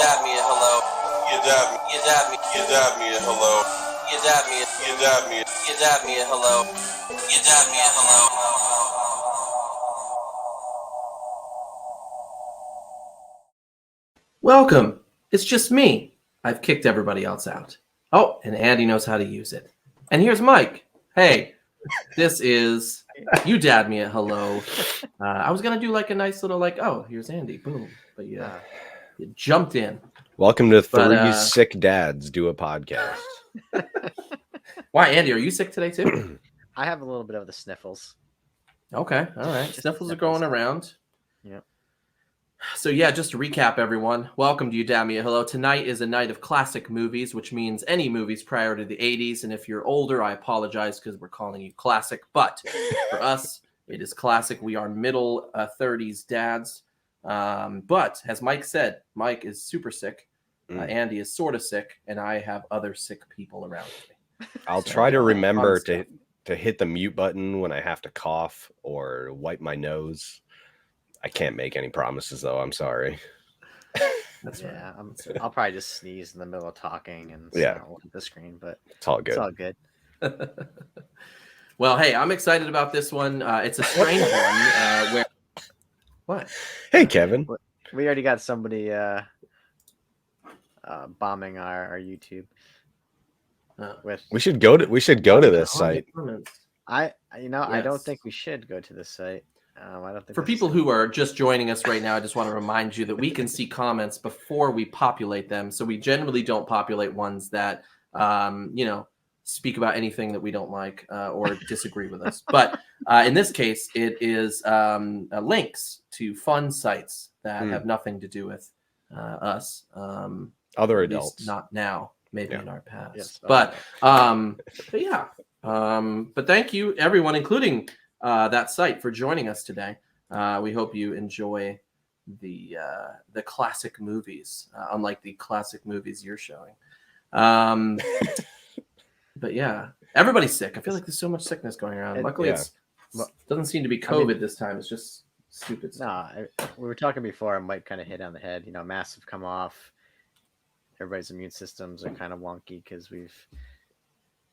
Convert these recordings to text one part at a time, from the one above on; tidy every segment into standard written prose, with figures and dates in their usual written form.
dab me a hello. You dab me. You dab me. You dab me a hello. You dab me. You dab me. You dab me a hello. You dab me a hello. Welcome. It's just me. I've kicked everybody else out. Oh, and Andy knows how to use it. And here's Mike. Hey, this is You Dad Me a Hello. I was going to do like a nice little oh, here's Andy. Boom. But you jumped in. Welcome to Three Sick Dads Do a Podcast. Why, Andy, are you sick today too? I have a little bit of the sniffles. Okay. All right. Sniffles are going around. Yeah. So yeah, just to recap, everyone, welcome to You Dad Me a Hello. Tonight is a night of classic movies, which means any movies prior to the 80s. And if you're older, I apologize because we're calling you classic. But for us, it is classic. We are middle 30s dads. But as Mike said, Mike is super sick. Andy is sort of sick. And I have other sick people around me. I'll try to remember to hit the mute button when I have to cough or wipe my nose. I can't make any promises, though. I'm sorry. That's yeah, right. I'll probably just sneeze in the middle of talking and look at the screen, but it's all good. It's all good. Well, hey, I'm excited about this one. It's a strange one. Where what? Hey, Kevin. We already got somebody bombing our YouTube. We should go to this site. I don't think we should go to this site. I don't think for people who are just joining us right now, I just want to remind you that we can see comments before we populate them. So we generally don't populate ones that, speak about anything that we don't like or disagree with us. But in this case, it is links to fun sites that have nothing to do with us. Other adults. Not now, maybe in our past. Yes, but yeah. But thank you, everyone, including that site, for joining us today. We hope you enjoy the classic movies, unlike the classic movies you're showing. But yeah, everybody's sick. I feel like there's so much sickness going around. Luckily, it doesn't seem to be COVID this time. It's just stupid stuff. We were talking before, and Mike kind of hit on the head. Masks have come off. Everybody's immune systems are kind of wonky because we've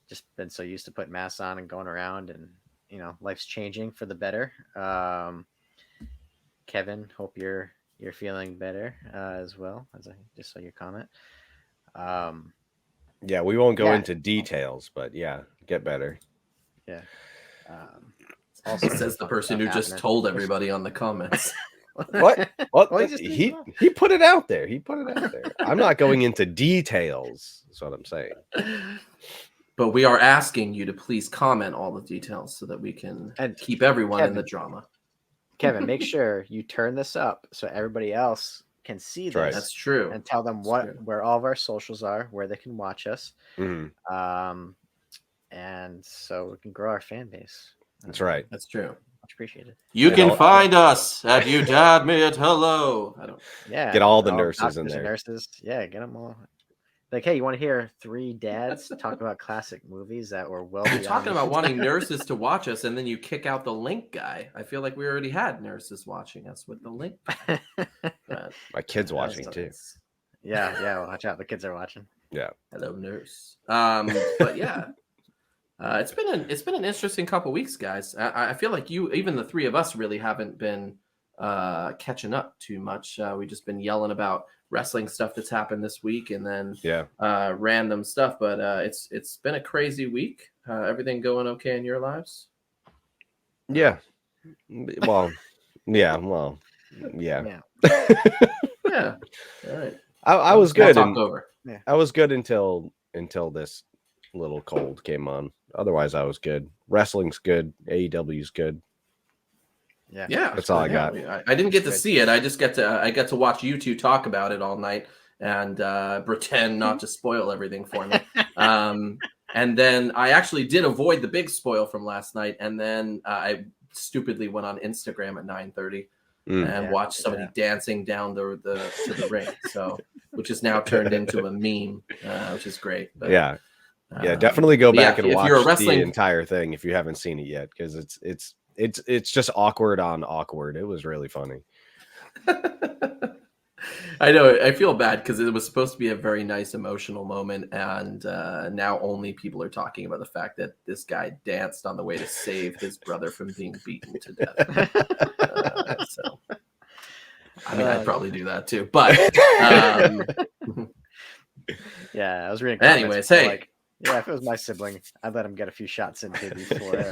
just been so used to putting masks on and going around, and life's changing for the better. Kevin, hope you're feeling better as well, as I just saw your comment. Yeah, we won't go into details, but yeah, get better. Yeah. Also says the person who just told everybody on the comments. What? He put it out there. I'm not going into details. That's what I'm saying. But we are asking you to please comment all the details so that we can keep everyone in the drama. Kevin, make sure you turn this up so everybody else can see this. Right. That's true. And tell them where all of our socials are, where they can watch us. Mm-hmm. And so we can grow our fan base. That's right. That's true. Much appreciated. You can find us at You Dad Me at Hello. Get all the nurses in there. Nurses. Yeah, get them all. Like, hey, you want to hear three dads talk about classic movies that were well beyond... You're talking about wanting nurses to watch us, and then you kick out the link guy. I feel like we already had nurses watching us with the link guy. My kid's watching too. Yeah, watch out. The kids are watching. Yeah. Hello, nurse. But yeah, it's been an interesting couple weeks, guys. I feel like even the three of us really haven't been catching up too much. We've just been yelling about wrestling stuff that's happened this week, and then random stuff. But it's been a crazy week. Everything going okay in your lives? Yeah. Well, yeah. Yeah. All right. I was good. I was good until this little cold came on. Otherwise, I was good. Wrestling's good. AEW's good. Yeah, that's all I got. I didn't get to see it. I got to watch you two talk about it all night and pretend not to spoil everything for me. And then I actually did avoid the big spoil from last night. And then I stupidly went on Instagram at 9:30 and watched somebody dancing down to the ring. So, which is now turned into a meme, which is great. But, definitely go back and watch the entire thing if you haven't seen it yet, because it's just awkward on awkward. It was really funny. I know. I feel bad because it was supposed to be a very nice emotional moment, and now only people are talking about the fact that this guy danced on the way to save his brother from being beaten to death. So, I mean, I'd probably do that too. But yeah, I was reading. Anyways, hey. Like, yeah, if it was my sibling, I'd let him get a few shots in before.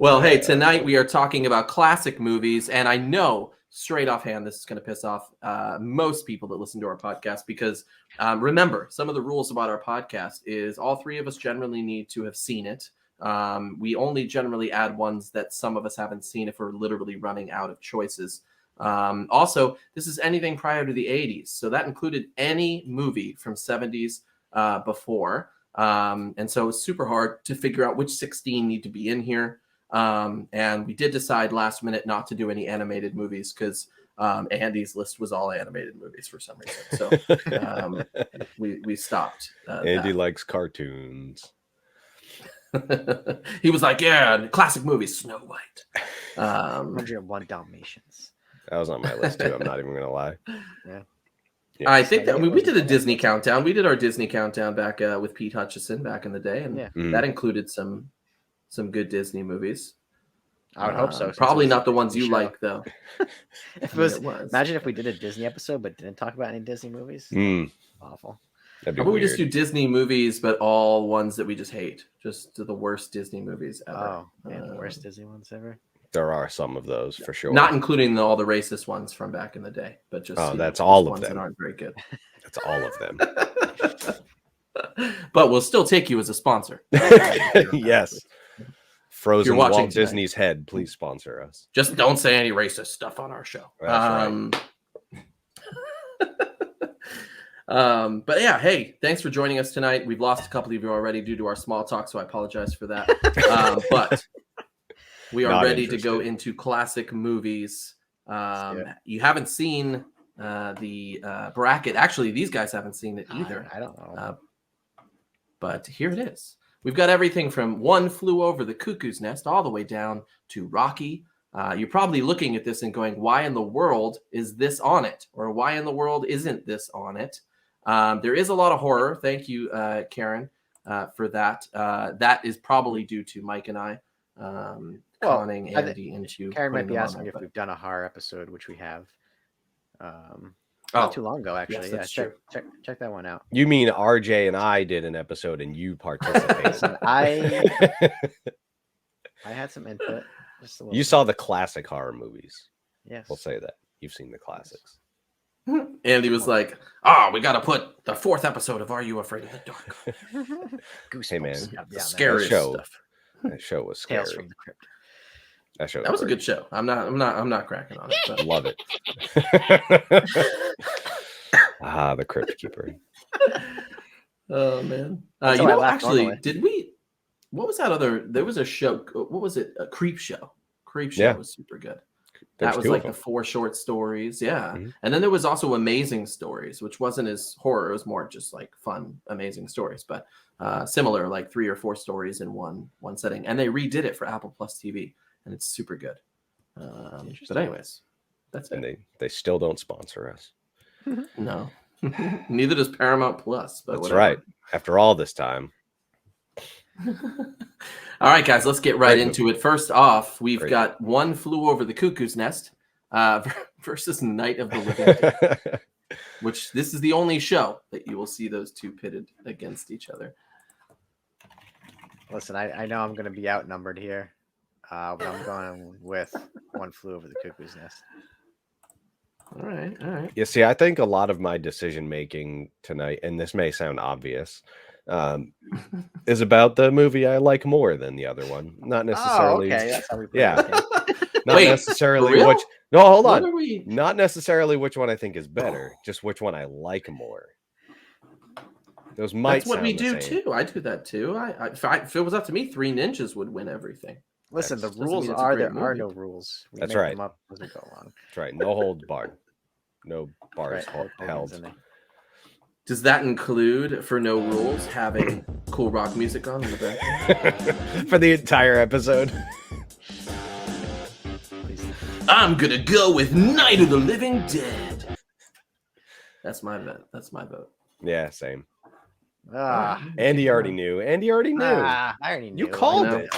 Well, hey, tonight we are talking about classic movies, and I know straight offhand this is going to piss off most people that listen to our podcast because remember, some of the rules about our podcast is all three of us generally need to have seen it. We only generally add ones that some of us haven't seen if we're literally running out of choices. Also, this is anything prior to the 80s, so that included any movie from 70s before. And so it's super hard to figure out which 16 need to be in here. And we did decide last minute not to do any animated movies because Andy's list was all animated movies for some reason. So we stopped. Andy likes cartoons. He was like, yeah, classic movies, Snow White. 101 Dalmatians. That was on my list too. I'm not even gonna lie. Yeah. I think that we did a Disney countdown. We did our Disney countdown back with Pete Hutchison back in the day, and that included some good Disney movies. I would hope so. Probably not the ones you like, though. Imagine if we did a Disney episode but didn't talk about any Disney movies. Awful. How about we just do Disney movies, but all ones that we just hate? Just the worst Disney movies ever. Oh, man, the worst Disney ones ever. There are some of those for sure. Not including all the racist ones from back in the day, but just that's all of ones them. That aren't very good. That's all of them. But we'll still take you as a sponsor. Yes. Frozen Walt tonight. Disney's head, please sponsor us. Just don't say any racist stuff on our show. That's right. But yeah, hey, thanks for joining us tonight. We've lost a couple of you already due to our small talk, so I apologize for that. But we are Not ready interested. to go into classic movies. You haven't seen the bracket. Actually, these guys haven't seen it either. I don't know. But here it is. We've got everything from One Flew Over the Cuckoo's Nest all the way down to Rocky. You're probably looking at this and going, why in the world is this on it? Or why in the world isn't this on it? There is a lot of horror. Thank you, Karen, for that. That is probably due to Mike and I conning Andy into. Karen might be asking if we've done a horror episode, which we have. Not too long ago, actually. Yes, check that one out. You mean RJ and I did an episode and you participated? Listen, I had some input. Just a little You bit. saw the classic horror movies. Yes. We'll say that. You've seen the classics. Andy was like, we got to put the 4th episode of Are You Afraid of the Dark? Hey, man. Scary stuff. That show was scary. Tales from the Crypt. That was a good show. I'm not cracking on it. But. Love it. The Crypt Keeper. Oh man. Normally. Did we? What was that other? There was a show. What was it? A Creep Show. Creep Show was super good. That was like the 4 short stories. Yeah. Mm-hmm. And then there was also Amazing Stories, which wasn't as horror. It was more just like fun, amazing stories, but similar, like 3 or 4 stories in one setting. And they redid it for Apple Plus TV, and it's super good. But anyways, that's it. And they still don't sponsor us. No. Neither does Paramount Plus. But That's whatever. right. After all this time. All right, guys, let's get right into it. First off, we've got One Flew Over the Cuckoo's Nest versus Night of the Living Dead, which this is the only show that you will see those two pitted against each other. Listen, I know I'm going to be outnumbered here, but I'm going with One Flew Over the Cuckoo's Nest. All right. You see, I think a lot of my decision making tonight, and this may sound obvious, is about the movie I like more than the other one. Not necessarily. Oh, okay. That's how we play Yeah. this game. Not Wait, necessarily for real? which. No, hold What on. are we? Not necessarily which one I think is better, just which one I like more. Those might. That's what we sound the do same. too. I do that too. If it was up to me, 3 Ninjas would win everything. Listen, the Doesn't rules mean it's a are great there are movie. no rules. We That's make right. them up as we go along. That's right. No holds barred. No bars Right. held. In there. Does that include, for no rules, having cool rock music on in the background? For the entire episode. Please. I'm gonna go with Night of the Living Dead. That's my vote. That's my vote. Yeah, same. Andy already knew. Andy already knew. I already knew. You called I it.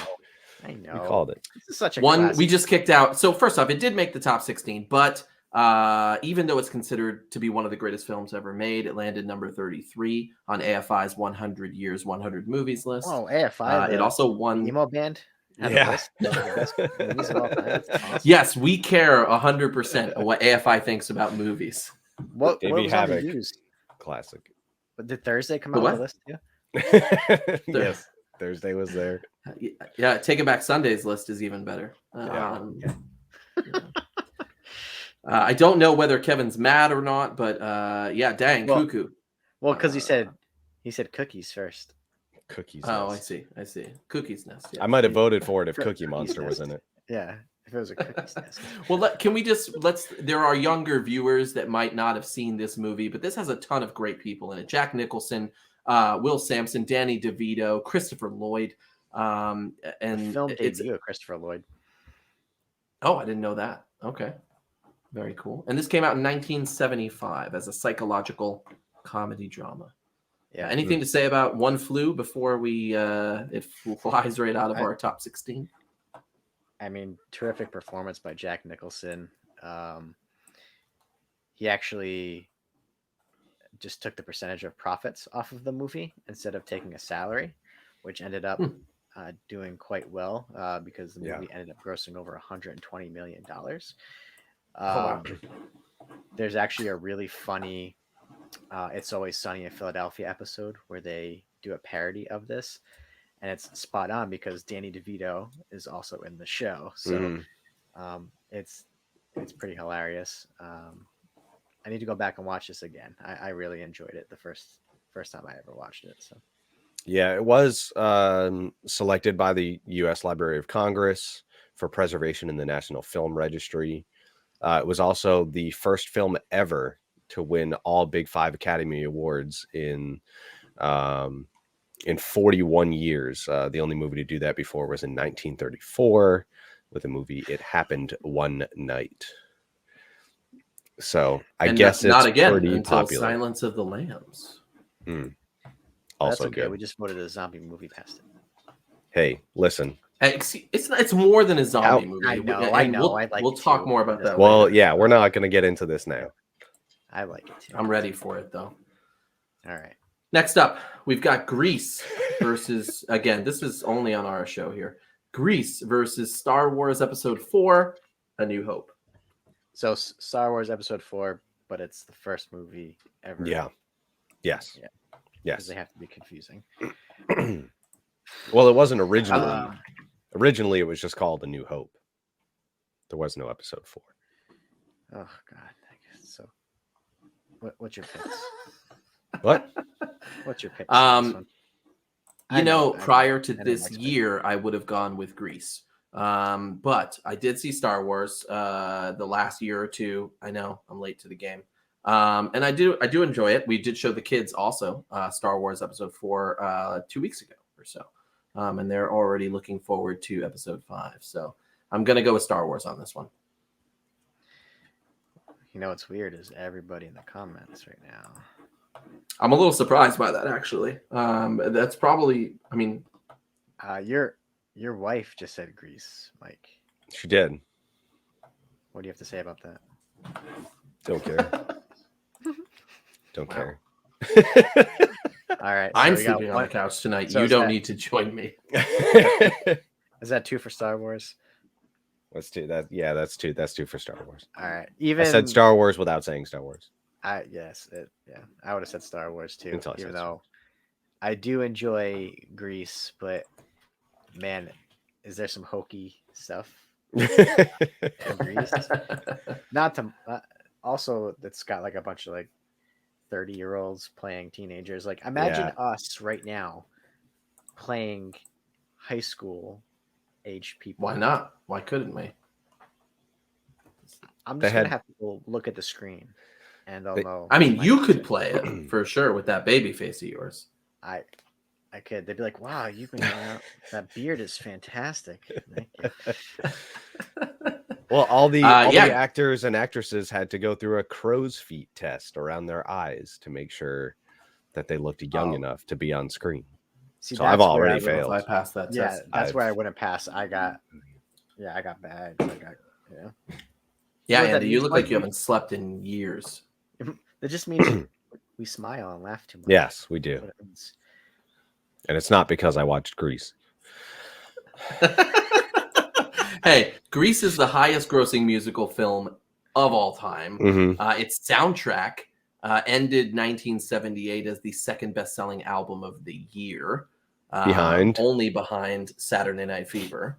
I know. You called it. This is such a One classic. we just kicked out. So first off, it did make the top 16, but even though it's considered to be one of the greatest films ever made, it landed number 33 on AFI's 100 Years, 100 Movies list. Oh, AFI. It also won. emo band. Had a Yeah. list of the best movies of all time. That's awesome. Yes, we care 100% of what AFI thinks about movies. What Davey was on the Havoc. news? Classic. But did Thursday come The out with what? a list too? Yes. Thursday was there. Yeah, Take It Back Sunday's list is even better. Yeah. Yeah. I don't know whether Kevin's mad or not, but yeah, dang, Well, cuckoo. Well, because he said cookies first. Cookies. Oh, Nest. I see. Cookies Nest. Yeah. I might have voted for it if Cookie Monster was in it. Yeah, if it was a cookies nest. Well, can we let's. There are younger viewers that might not have seen this movie, but this has a ton of great people in it. Jack Nicholson, Will Sampson, Danny DeVito, Christopher Lloyd, and The film it's. debut of Christopher Lloyd. Oh, I didn't know that. Okay, very cool. And this came out in 1975 as a psychological comedy drama. Yeah. Anything to say about One Flew before we it flies right out of our top 16? I mean, terrific performance by Jack Nicholson. He actually just took the percentage of profits off of the movie instead of taking a salary, which ended up doing quite well because the movie ended up grossing over $120 million. Wow. There's actually a really funny It's Always Sunny in Philadelphia episode where they do a parody of this, and it's spot on because Danny DeVito is also in the show, so it's pretty hilarious. I need to go back and watch this again. I really enjoyed it the first time I ever watched it. So Yeah, it was selected by the U.S. Library of Congress for preservation in the National Film Registry. It was also the first film ever to win all Big Five Academy Awards in 41 years. The only movie to do that before was in 1934 with the movie It Happened One Night. So I guess it's not again pretty until popular. Silence of the Lambs. Also that's okay. good. We just voted a zombie movie past it. Hey, listen. It's more than a zombie movie. I know. We'll talk more about that. Well, later. yeah, we're not going to get into this now. I like it too. I'm ready for it though. All right. Next up, we've got Grease versus again. This is only on our show here. Grease versus Star Wars Episode 4: A New Hope. So Star Wars Episode 4, but it's the first movie ever. Yeah. Yes. Yeah. Yes. They have to be confusing. Well, it wasn't originally. Originally, it was just called A New Hope. There was no Episode 4. Oh God. So, what's your picks? What? What's your pick? for this one? I know, Prior to I know this Mike's pick. year, I would have gone with Grease. But I did see Star Wars the last year or two. I know I'm late to the game. And I do enjoy it. We did show the kids also Star Wars Episode 4 2 weeks ago or so. And they're already looking forward to Episode 5. So I'm going to go with Star Wars on this one. You know what's weird is everybody in the comments right now. I'm a little surprised by that, actually. That's probably, I mean, Your wife just said Grease, Mike. She did. What do you have to say about that? Don't care. Don't care. All right. I'm we got sleeping on one- the couch tonight. So You is don't that- need to join me. Is that 2 for Star Wars? Let's do that. Yeah, that's 2. That's 2 for Star Wars. All right. I said Star Wars without saying Star Wars. I would have said Star Wars too, Until I said even Star though I do enjoy Grease, but man, is there some hokey stuff in Grease? Not to also that's got like a bunch of like 30-year-olds playing teenagers. Like imagine us right now playing high school age people. Why not? Why couldn't we? I'm They just gonna had- have to look at the screen, and I'll They- know. I mean, my you could age. play it for sure with that baby face of yours. I could. They'd be like, "Wow, you've been going out. That beard is fantastic." Thank you. Well, all the actors and actresses had to go through a crow's feet test around their eyes to make sure that they looked young enough to be on screen. See, so I've already If I failed. passed that test. That's where I wouldn't pass. I got bad. Yeah, What that Andy, you means, look Mike? like you haven't slept in years. That just means we smile and laugh too much. Yes, we do. That's what it means. And it's not because I watched Grease. Hey, Grease is the highest grossing musical film of all time. Its soundtrack ended 1978 as the second best-selling album of the year. Only behind Saturday Night Fever.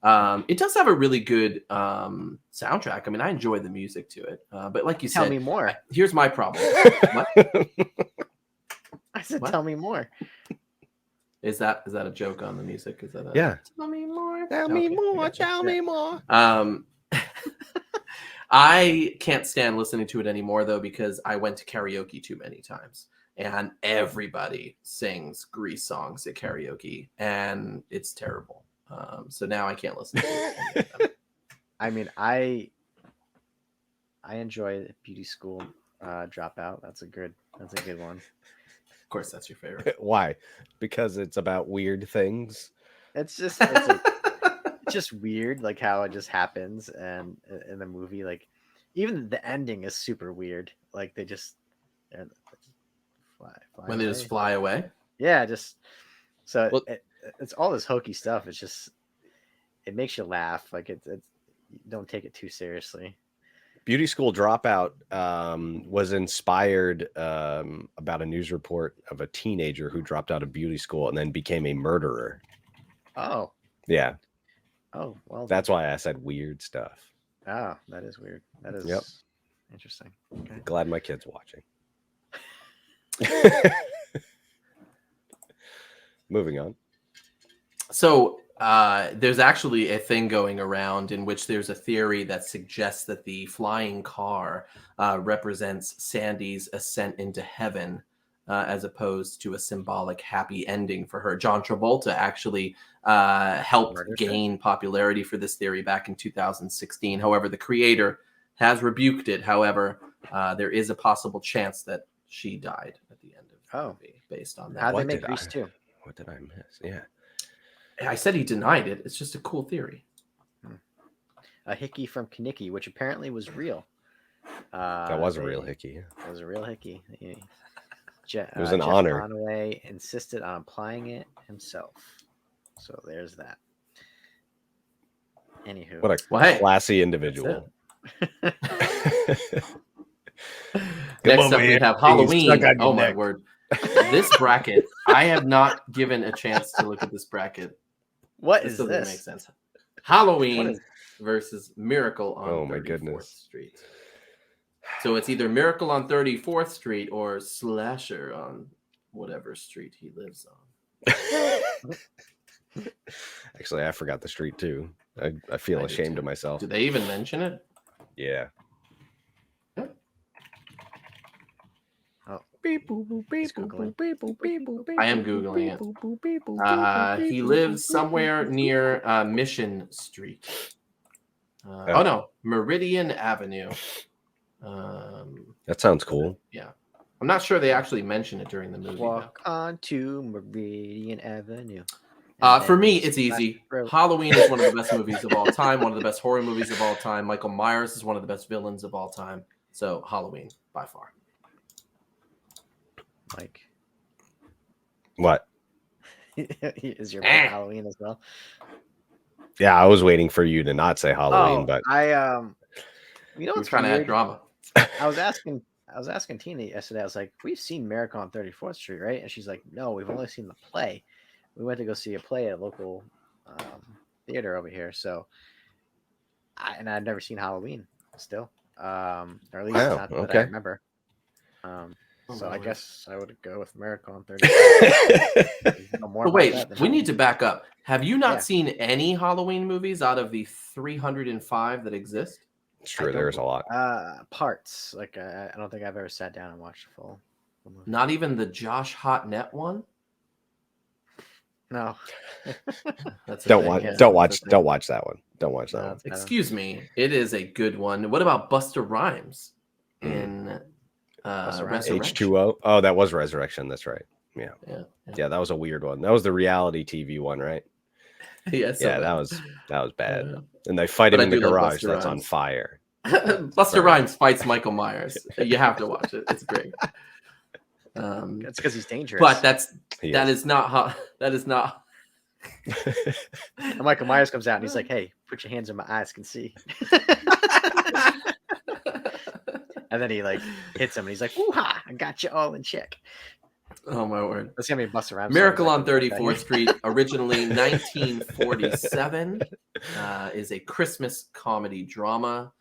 It does have a really good soundtrack. I mean, I enjoy the music to it. But like you said, tell me more. Here's my problem. What? I said, What? tell me more. Is that a joke on the music? Is that a Tell me more. Tell Okay, me I more. gotcha. Tell me more. I can't stand listening to it anymore though, because I went to karaoke too many times. And everybody sings Grease songs at karaoke, and it's terrible. So now I can't listen to it. I mean, I enjoy Beauty School Dropout. That's a good one. Of course, that's your favorite. Why? Because it's about weird things. It's just just weird, like how it just happens, and in the movie, like even the ending is super weird. Like they just fly When they just fly away. Yeah, just so it's all this hokey stuff. It's just it makes you laugh. Like it's don't take it too seriously. Beauty School Dropout was inspired about a news report of a teenager who dropped out of beauty school and then became a murderer. Oh. Yeah. Oh, well. That's why I said weird stuff. Oh, that is weird. That is interesting. Okay. Glad my kid's watching. Moving on. So there's actually a thing going around in which there's a theory that suggests that the flying car represents Sandy's ascent into heaven, as opposed to a symbolic happy ending for her. John Travolta actually helped gain popularity for this theory back in 2016. However, the creator has rebuked it. However, there is a possible chance that she died at the end of the movie based on that. How they make Grease too? What did I miss? Yeah. I said he denied it. It's just a cool theory. A hickey from Kinnicky, which apparently was real. That was a real hickey. It was a real hickey. It was an honor. Conway insisted on applying it himself. So there's that. Anywho. What a classy individual. Next up, we have Halloween. Oh, my word. This bracket, I have not given a chance to look at this bracket. What this is doesn't this? make sense. Halloween versus Miracle on 34th Street. So it's either Miracle on 34th Street or Slasher on whatever street he lives on. Actually, I forgot the street too. I feel ashamed of myself. Do they even mention it? Yeah. I am Googling it. He lives somewhere near Mission Street. Oh, no. Meridian Avenue. That sounds cool. Yeah. I'm not sure they actually mention it during the movie. Walk on to Meridian Avenue. For me, it's easy. Halloween is one of the best movies of all time, one of the best horror movies of all time. Michael Myers is one of the best villains of all time. So Halloween, by far. Like, what is your pick Halloween as well? Yeah, I was waiting for you to not say Halloween, but I you know what's trying to add drama. I was asking Tina yesterday. I was like, "We've seen Miracle on 34th Street, right?" And she's like, "No, we've only seen the play. We went to go see a play at a local theater over here." So, I've never seen Halloween still, or at least not that I remember. So I guess I would go with Miracle on 34th. But wait, we need to back up. Have you not seen any Halloween movies out of the 305 that exist? Sure, there's a lot. Parts. Like I don't think I've ever sat down and watched a full movie. Not even the Josh Hartnett one? No. That's a Don't thing, watch. yeah, Don't that's watch. a thing. Don't watch that one. Don't watch that No, one. it's bad. Excuse me, it is a good one. What about Buster Rhymes Mm. in Busta Rhymes. Resurrection? H2O. Oh, that was Resurrection. That's right. Yeah, Yeah, that was a weird one. That was the reality TV one, right? yeah. So Yeah, bad. that was bad. Yeah. And they fight But him I in the do love garage Busta that's on Rhymes. fire. Buster very Rhymes fights Michael Myers. You have to watch it. It's great. That's because he's dangerous. But He that is. is not how. That is not. And Michael Myers comes out and he's like, "Hey, put your hands where my eyes can see." And then he like hits him and he's like, "Woo-ha! I got you all in check." Oh my word! That's gonna be Busta Rhymes. Miracle on 34th Street, originally 1947, is a Christmas comedy drama.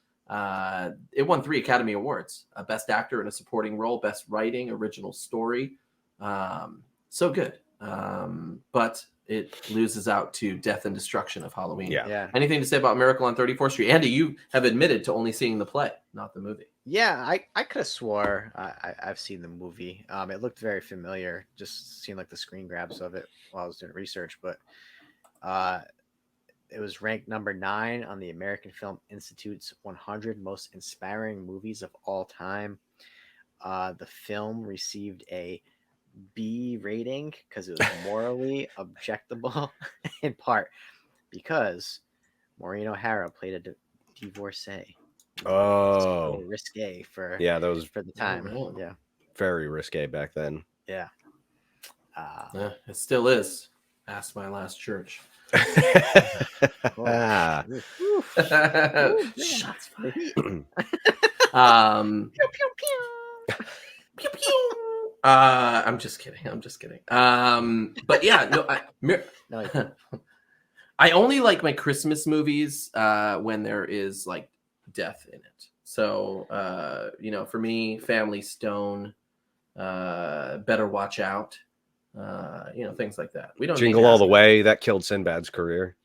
It won 3 Academy Awards: Best Actor in a Supporting Role, Best Writing, Original Story. So good, but it loses out to Death and Destruction of Halloween. Yeah. Yeah. Anything to say about Miracle on 34th Street? Andy, you have admitted to only seeing the play, not the movie. Yeah, I could have swore I've seen the movie. It looked very familiar, just seeing like the screen grabs of it while I was doing research. But it was ranked number 9 on the American Film Institute's 100 most inspiring movies of all time. The film received a B rating because it was morally objectable, in part because Maureen O'Hara played a divorcee. Oh, Very risque for yeah, that was for the time. man. Yeah, very risque back then. yeah. Yeah, it still is. Ask my last church. Ah. Shots fired. Pew, pew, pew. Pew, pew. I'm just kidding. But yeah, no, No, I only like my Christmas movies when there is like death in it. So for me, Family Stone, Better Watch Out, things like that. We don't Jingle All the Way. That killed Sinbad's career.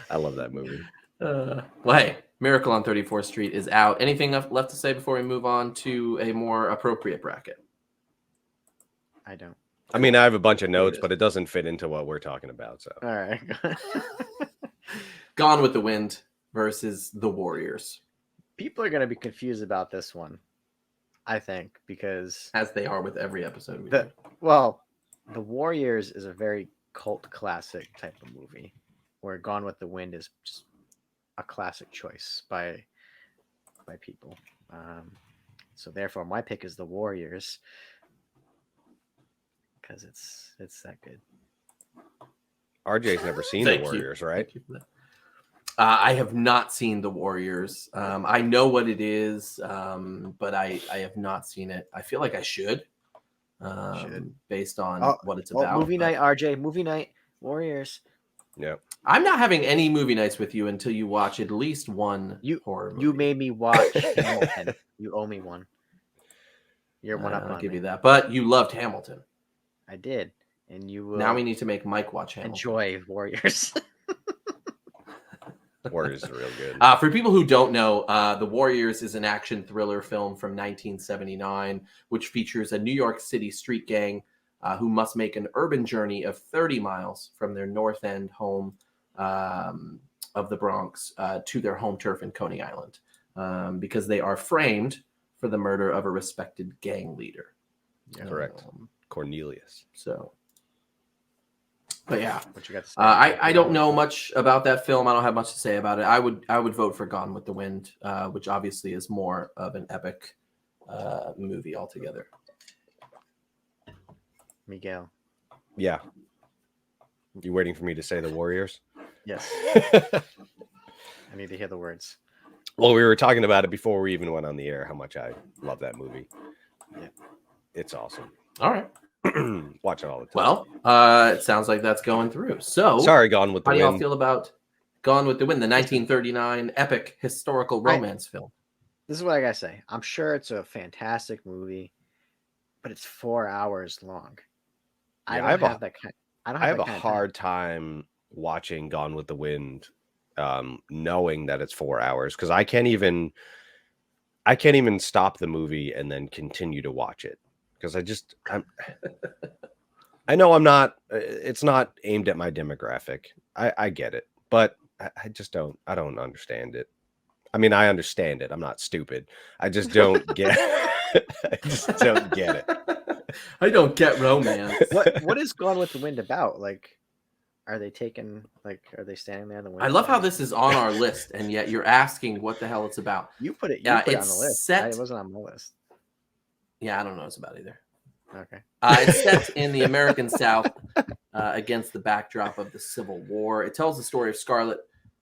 I love that movie. Well, hey, Miracle on 34th Street is out. Anything left to say before we move on to a more appropriate bracket? I don't. I mean, I have a bunch of Here it notes, is. but it doesn't fit into what we're talking about. So All right. Gone with the Wind versus The Warriors, People are going to be confused about this one, I think, because as they are with every episode we The- do. well, The Warriors is a very cult classic type of movie, where Gone with the Wind is just a classic choice by people. So therefore, my pick is The Warriors because it's that good. RJ's never seen Thank The you. Warriors, right? Thank you for that. I have not seen The Warriors. I know what it is, but I have not seen it. I feel like I should, based on what it's about. Movie but night, RJ. Movie night, Warriors. Yeah. I'm not having any movie nights with you until you watch at least one horror movie. You made me watch Hamilton. You owe me one. You're one up I'll on give me. you that. But you loved Hamilton. I did, and you will Now we need to make Mike watch Hamilton. enjoy Warriors. Warriors is real good. For people who don't know, The Warriors is an action thriller film from 1979, which features a New York City street gang who must make an urban journey of 30 miles from their North End home of the Bronx to their home turf in Coney Island because they are framed for the murder of a respected gang leader. Correct. Cornelius. So, but yeah. What you got to say? I don't know much about that film. I don't have much to say about it. I would vote for Gone with the Wind, which obviously is more of an epic movie altogether. Miguel. Yeah. You waiting for me to say The Warriors? Yes. I need to hear the words. Well, we were talking about it before we even went on the air, how much I love that movie. Yeah. It's awesome. All right. Watch it all the time. Well, it sounds like that's going through. So, Sorry, Gone with the how do y'all Wind. feel about Gone with the Wind, the 1939 epic historical romance film? This is what I gotta say. I'm sure it's a fantastic movie, but it's 4 hours long. I Yeah, don't I have a- have that kind. I don't I have have that a kind of time. hard time watching Gone with the Wind, knowing that it's 4 hours because I can't even stop the movie and then continue to watch it. because I know I'm not. It's not aimed at my demographic. I get it, but I just don't. I don't understand it. I mean, I understand it. I'm not stupid. I just don't get. I just don't get it. I don't get romance. What is Gone with the Wind about? Like, are they standing there in the wind? I love how this is on our list, and yet you're asking what the hell it's about. You put it on it's the list. set. It wasn't on my list. Yeah, I don't know what it's about either. Okay. It's set in the American South against the backdrop of the Civil War. It tells the story of Scarlett,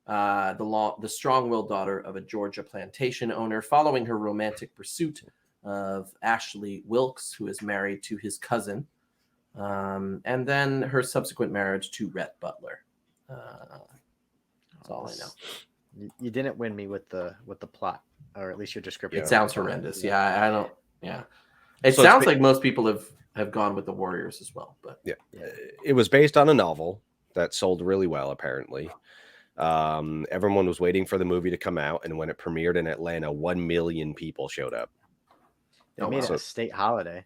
the strong-willed daughter of a Georgia plantation owner, following her romantic pursuit of Ashley Wilkes, who is married to his cousin, and then her subsequent marriage to Rhett Butler. That's all I know. You didn't win me with the plot, or at least your description. It sounds horrendous. Yeah, I don't. Yeah, it So sounds like most people have gone with the Warriors as well. But yeah, it was based on a novel that sold really well, apparently. Everyone was waiting for the movie to come out, and when it premiered in Atlanta, 1 million people showed up. They made it a state holiday.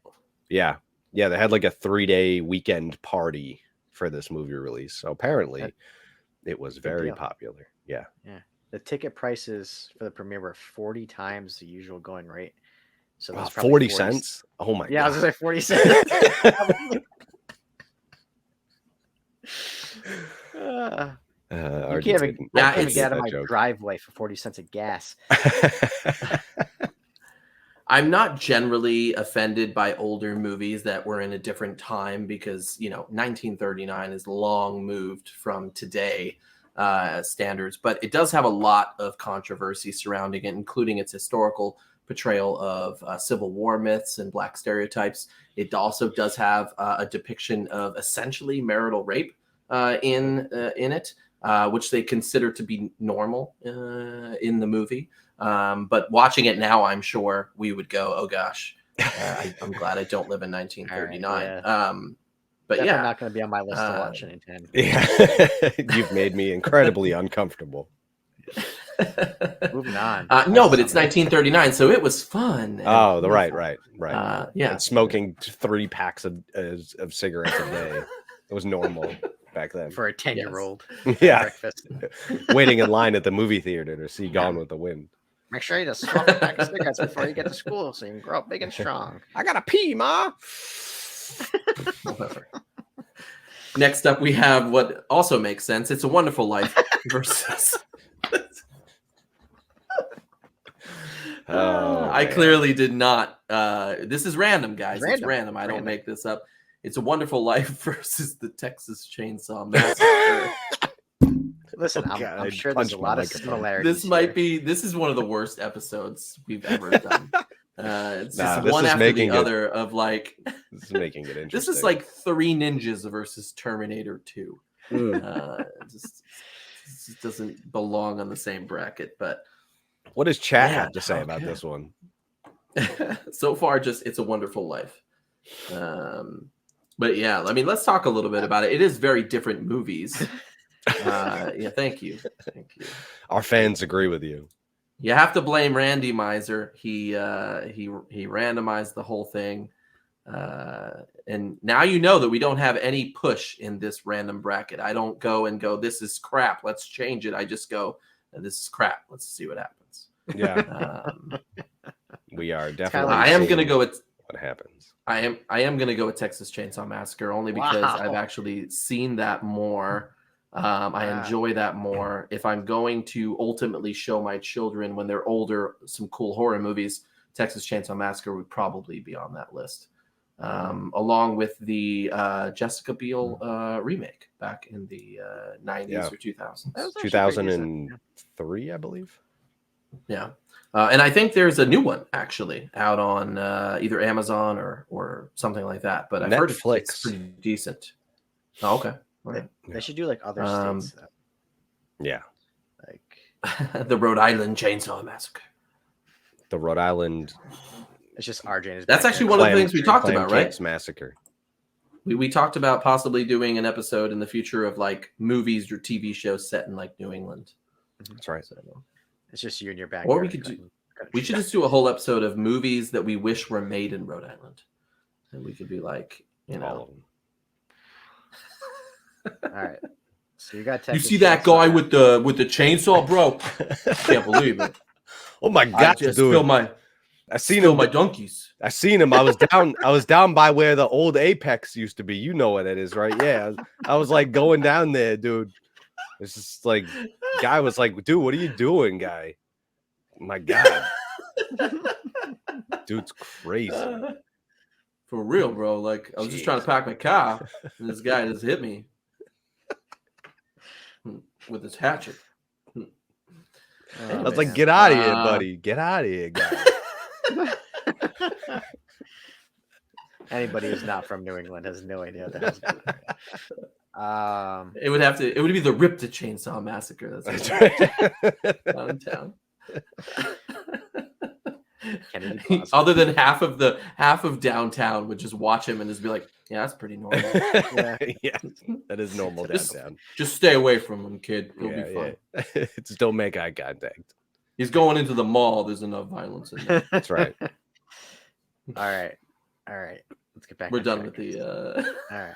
Yeah, they had like a 3-day weekend party for this movie release. So apparently, it was very popular. Yeah. The ticket prices for the premiere were 40 times the usual going rate. So that's 40 cents. Oh my god! Yeah, I was gonna say 40 cents. You can't even get out of my driveway for 40 cents of gas. I'm not generally offended by older movies that were in a different time because, 1939 is long moved from today standards, but it does have a lot of controversy surrounding it, including its historical portrayal of Civil War myths and Black stereotypes. It also does have a depiction of essentially marital rape in it. Which they consider to be normal in the movie. But watching it now, I'm sure we would go, oh gosh, I'm glad I don't live in 1939. Right, but definitely yeah, not going to be on my list to watch anytime. Yeah, you've made me incredibly uncomfortable. Moving on. No, but it's 1939, so it was fun. Oh, right. Yeah, and smoking 3 packs of cigarettes a day. It was normal back then for a 10-year-old. Yeah, breakfast. Waiting in line at the movie theater to see Gone with the Wind. Make sure you just smoke a pack of cigarettes before you get to school, so you can grow up big and strong. I gotta pee, Ma. Next up, we have what also makes sense. It's a Wonderful Life versus. I clearly did not. This is random, guys. It's random. I don't make this up. It's a Wonderful Life versus the Texas Chainsaw Massacre. Listen, I'm sure there's a lot of similarities. This is one of the worst episodes we've ever done. It's just one after the other of like. This is making it interesting. This is like 3 Ninjas versus Terminator 2. Just doesn't belong on the same bracket. But what does chat have to say about this one? So far, It's a Wonderful Life. But yeah, I mean, let's talk a little bit about it. It is very different movies. Yeah, thank you. Our fans agree with you. You have to blame Randy Miser. He randomized the whole thing, and now you know that we don't have any push in this random bracket. I don't go, this is crap, let's change it. I just go, this is crap, let's see what happens. Yeah, we are definitely. I am gonna go with what happens. I am going to go with Texas Chainsaw Massacre only because I've actually seen that more. I enjoy that more. If I'm going to ultimately show my children when they're older some cool horror movies, Texas Chainsaw Massacre would probably be on that list, along with the Jessica Biel remake back in the 90s or 2000s. 2003, I believe. Yeah. And I think there's a new one actually out on either Amazon or something like that. But I've heard it's pretty decent. Oh, okay. Right. They should do like other states. Yeah. Like the Rhode Island Chainsaw Massacre. The Rhode Island. It's just RJ. That's actually one of the things we talked about, right? Massacre. We talked about possibly doing an episode in the future of like movies or TV shows set in like New England. That's right. So, it's just you and your backyard. Or we could we should just do a whole episode of movies that we wish were made in Rhode Island. and we could be like, you know, All of them. All right. So you got you Texas see that Chainsaw guy with the chainsaw, bro? Can't believe it. Oh my I god, just dude! I seen my donkeys. I seen him. I was down by where the old Apex used to be. You know what it is, right? Yeah. I was like going down there, dude. It's just like guy was like, dude, what are you doing, guy? My God. Dude's crazy. For real, bro. Like I was just trying to pack my car, and this guy just hit me with his hatchet. I was like, get out of here, buddy. Get out of here, guy. Anybody who's not from New England has no idea what the hell's going on. It would be the Rip the Chainsaw Massacre. That's right. Downtown. Other than half of downtown would just watch him and just be like, yeah, that's pretty normal. Yeah, that is normal downtown. Just stay away from him, kid. He'll be fine. Yeah. Just don't make eye contact. He's going into the mall. There's enough violence in there. That's right. All right. Let's get back. We're done with the. All right.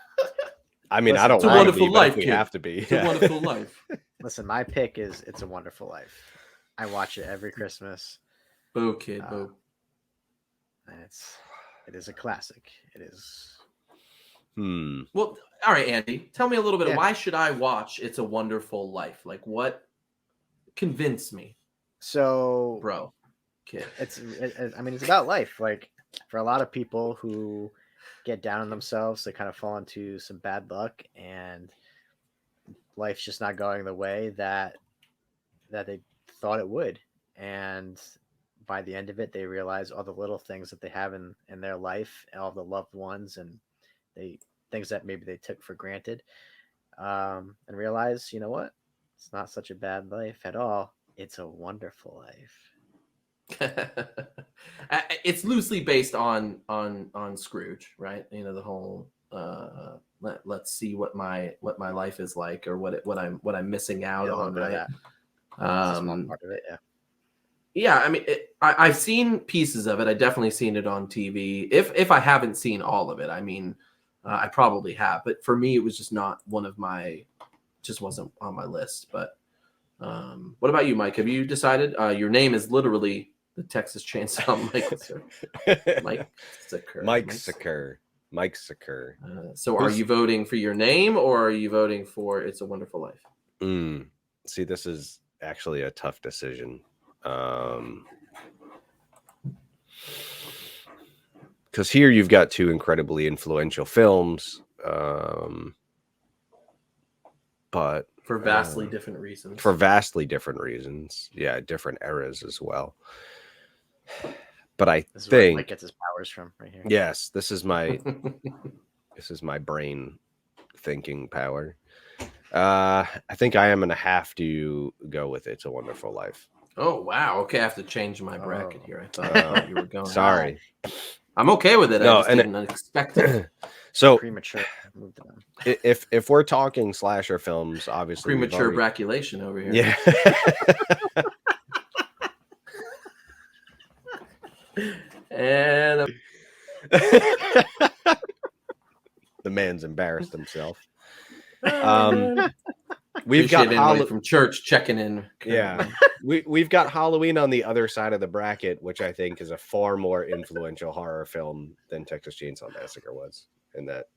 I mean, Listen, I don't it's a want wonderful to be, life, but we kid. have to be. It's a wonderful life. Listen, my pick is It's a Wonderful Life. I watch it every Christmas. Boo, kid, boo. And it is a classic. It is. Well, all right, Andy. Tell me a little bit. Why should I watch It's a Wonderful Life? Like, what? Convince me. So, bro, kid. It's about life. Like, for a lot of people who get down on themselves, they kind of fall into some bad luck, and life's just not going the way that they thought it would. And by the end of it, they realize all the little things that they have in their life, all the loved ones, and things that maybe they took for granted, and realize, you know what? It's not such a bad life at all. It's a wonderful life. It's loosely based on Scrooge, right? You know, the whole let's see what my life is like, or what I'm missing out on, right? That's a small part of it, yeah. Yeah, I mean, I've seen pieces of it. I definitely seen it on TV. If I haven't seen all of it, I mean, I probably have. But for me, it was just not one of my, just wasn't on my list. But what about you, Mike? Have you decided? Your name is literally the Texas Chainsaw Mike Sakur. So are you voting for your name, or are you voting for It's a Wonderful Life? See, this is actually a tough decision. Because here you've got two incredibly influential films, but for vastly different reasons. Yeah, different eras as well. But I this is think where Mike gets his powers from, right here. Yes, this is my brain thinking power. I think I am gonna have to go with It's a Wonderful Life. Oh wow! Okay, I have to change my bracket here. I thought you were going. Sorry, I'm okay with it. No, I just didn't expect it. So premature. Moved on. If we're talking slasher films, obviously premature braculation over here. Yeah. And the man's embarrassed himself. We've got from church checking in. Yeah, we've got Halloween on the other side of the bracket, which I think is a far more influential horror film than Texas Chainsaw Massacre was, and that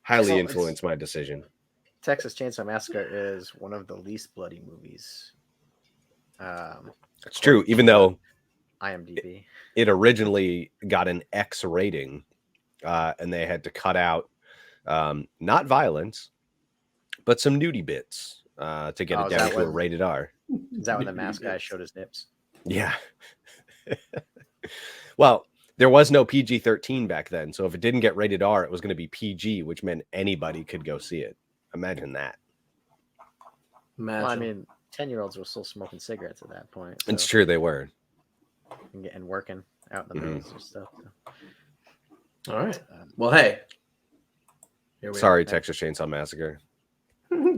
highly influenced my decision. Texas Chainsaw Massacre is one of the least bloody movies. It's true, even though IMDb it originally got an X rating, and they had to cut out not violence, but some nudie bits to get it down to a rated R. Is that when the mask guy showed his nips? Yeah. Well, there was no PG-13 back then, so if it didn't get rated R, it was going to be PG, which meant anybody could go see it. Imagine that. Well, I mean, 10-year-olds were still smoking cigarettes at that point. So. It's true, they were. And working out in the maze and stuff. So. All right. Well, hey. Sorry, Texas Chainsaw Massacre.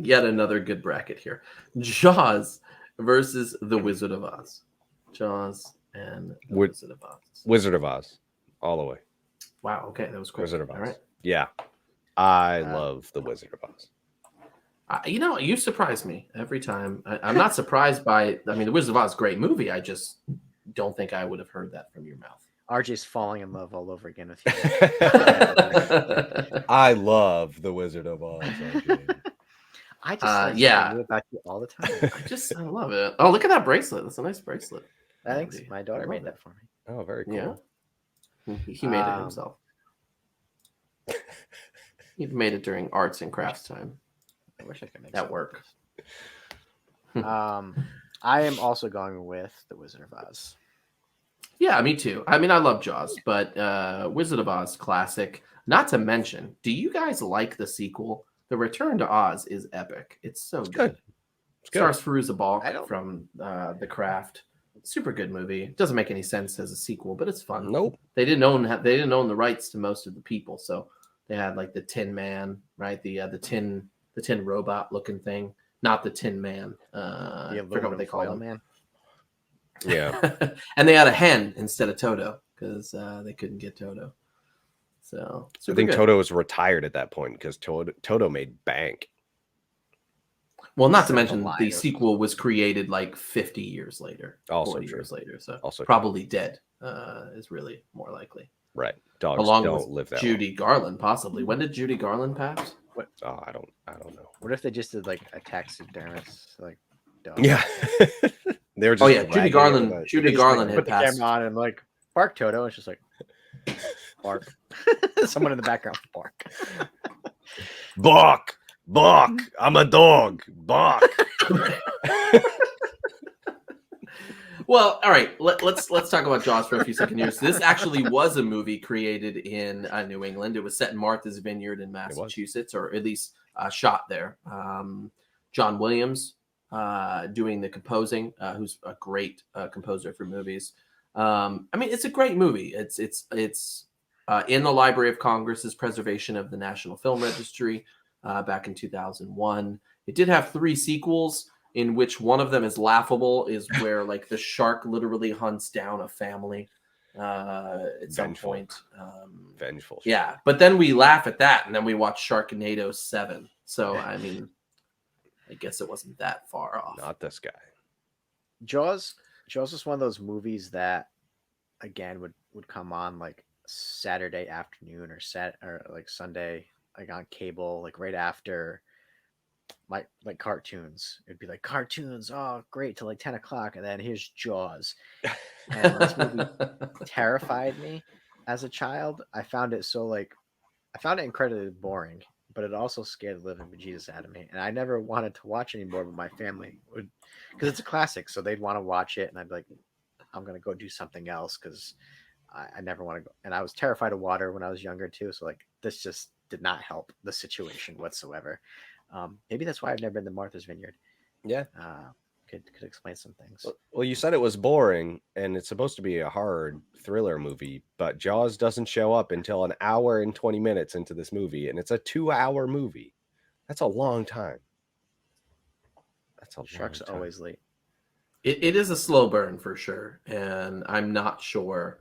Yet another good bracket here. Jaws versus The Wizard of Oz. Jaws and The Wizard of Oz. Wizard of Oz. All the way. Wow. Okay, that was quick. Wizard of Oz. All right. Yeah, I love the Wizard of Oz. You surprise me every time. I'm not surprised by. I mean, the Wizard of Oz, great movie. I just don't think I would have heard that from your mouth. RJ's falling in love all over again with you. I love the Wizard of Oz. RJ. I just yeah. knew about you all the time. I love it. Oh, look at that bracelet. That's a nice bracelet. Thanks. My daughter I made love that it. for me. Oh, very cool. Yeah. He made it himself. He made it during arts and crafts time. I wish I could make That work. I am also going with the Wizard of Oz. Yeah, me too. I mean, I love Jaws, but Wizard of Oz classic. Not to mention, do you guys like the sequel? The Return to Oz is epic. It's so good. It's good. Stars Fairuza I Balk don't- from The Craft. Super good movie. It doesn't make any sense as a sequel, but it's fun. Nope. They didn't own the rights to most of the people, so they had like the Tin Man, right? The tin robot looking thing, not the Tin Man. I forgot what they call him. Man. Yeah. And they had a hen instead of Toto because they couldn't get Toto. So I think Toto was retired at that point because Toto made bank. Well, not to Silver mention the Liners. sequel was created like 50 years later, Also 40 true. years later. So Also true. probably dead is really more likely. Right. Dogs Along don't with live that Judy Garland, possibly. When did Judy Garland pass? long. Oh, I don't know. What if they just did like a taxidermist, like dog? Yeah. They were just Oh yeah, Judy wagging Garland. everybody. Judy Garland had Put the passed. camera on and like bark, Toto. It's just like bark. Someone in the background bark. Bark. Bark. I'm a dog. Bark. Well, all right. Let's talk about Jaws for a few seconds here. So this actually was a movie created in New England. It was set in Martha's Vineyard in Massachusetts, or at least shot there. John Williams doing the composing, who's a great composer for movies. I mean, it's a great movie. It's in the Library of Congress's preservation of the National Film Registry back in 2001. It did have 3 sequels, in which one of them is laughable, is where like the shark literally hunts down a family at some point. Vengeful. Yeah, but then we laugh at that, and then we watch Sharknado 7. So I mean, I guess it wasn't that far off. Not this guy. Jaws is one of those movies that again would come on like Saturday afternoon or like Sunday, like on cable, like right after like cartoons. It'd be like cartoons, oh great, till like 10 o'clock, and then here's Jaws. And this movie terrified me as a child. I found it incredibly boring, but it also scared the living bejesus out of me. And I never wanted to watch anymore, but my family would, because it's a classic, so they'd want to watch it, and I'd be like, I'm gonna go do something else because I never want to go. And I was terrified of water when I was younger too, so like this just did not help the situation whatsoever. Maybe that's why I've never been to Martha's Vineyard. Yeah. Could explain some things. Well, you said it was boring, and it's supposed to be a hard thriller movie, but Jaws doesn't show up until an hour and 20 minutes into this movie, and it's a 2-hour movie. That's a long time. That's a Sharks long are time. always late. It is a slow burn for sure, and I'm not sure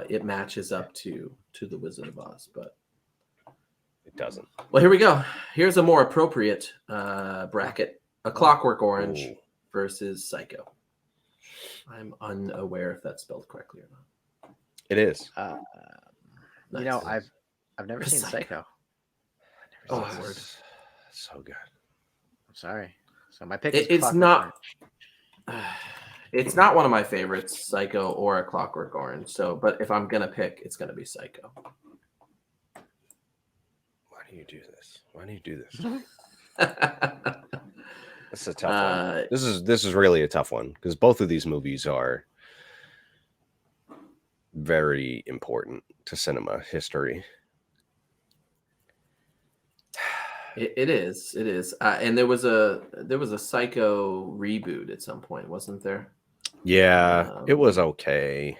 it matches up to the Wizard of Oz, but It doesn't. well, here we go. Here's a more appropriate bracket: A Clockwork Orange Ooh. versus Psycho. I'm unaware if that's spelled correctly or not. It is. You know, Nice. I've never seen Psycho. Oh, Oh, word. it's so good. I'm sorry. So my pick It- is it's Clockwork not- Orange. It's not one of my favorites, Psycho or A Clockwork Orange. So, but if I'm gonna pick, it's gonna be Psycho. Why do you do this? Why do you do this? That's a tough one. This is really a tough one because both of these movies are very important to cinema history. It is. And there was a Psycho reboot at some point, wasn't there? Yeah, it was okay.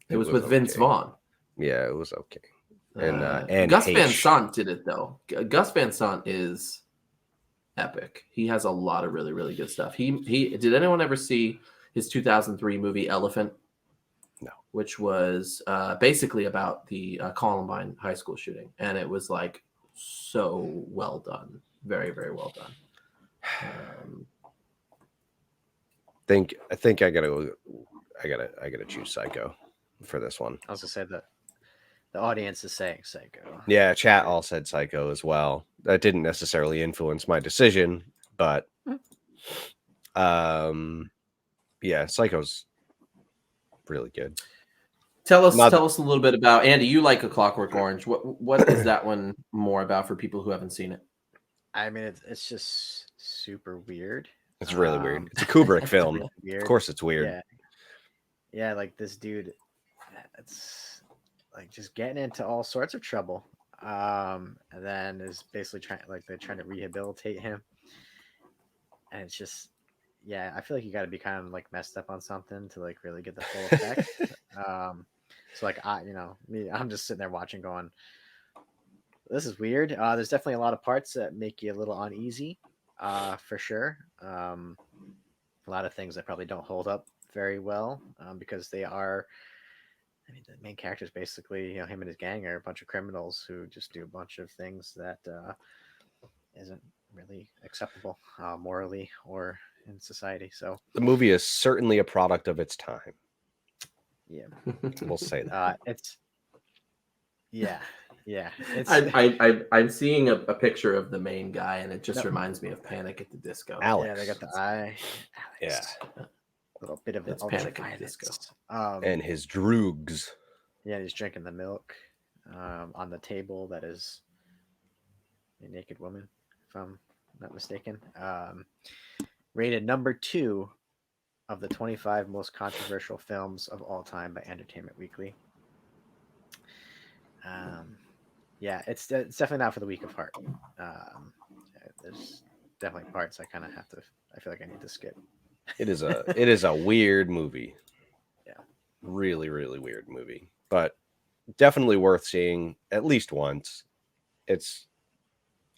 It was with Vince okay. Vaughn. Yeah, it was okay. And Gus Van H. Sant did it though. Gus Van Sant is epic. He has a lot of really, really good stuff. He did anyone ever see his 2003 movie Elephant? No. which was basically about the Columbine high school shooting, and it was like so well done, very very well done. I think I gotta choose Psycho for this one. I was gonna say that the audience is saying Psycho. Yeah, chat all said Psycho as well. That didn't necessarily influence my decision, but yeah, Psycho's really good. Tell us a little bit about Andy. You like A Clockwork Orange. What is that one more about for people who haven't seen it? I mean, it's just super weird. It's really weird. It's a Kubrick film. Really weird. Of course, it's weird. Yeah, like this dude, it's like just getting into all sorts of trouble. And then is basically they're trying to rehabilitate him, and it's just, yeah, I feel like you got to be kind of like messed up on something to like really get the full effect. So like I'm just sitting there watching, going, this is weird. There's definitely a lot of parts that make you a little uneasy, for sure. A lot of things that probably don't hold up very well, because they are. I mean, the main characters basically, him and his gang are a bunch of criminals who just do a bunch of things that isn't really acceptable morally or in society. So the movie is certainly a product of its time. Yeah, we'll say that. It's It's I'm seeing a picture of the main guy, and it just reminds me of Panic at the Disco. Alex. Yeah, they got the eye. Alex. Yeah. A little bit of That's Panic at the Disco. And his droogs. Yeah, he's drinking the milk on the table that is a naked woman, if I'm not mistaken. Rated number 2 of the 25 most controversial films of all time by Entertainment Weekly. Yeah, it's definitely not for the weak of heart. There's definitely parts I feel like I need to skip. It is a weird movie. Yeah. Really, really weird movie. But definitely worth seeing at least once. It's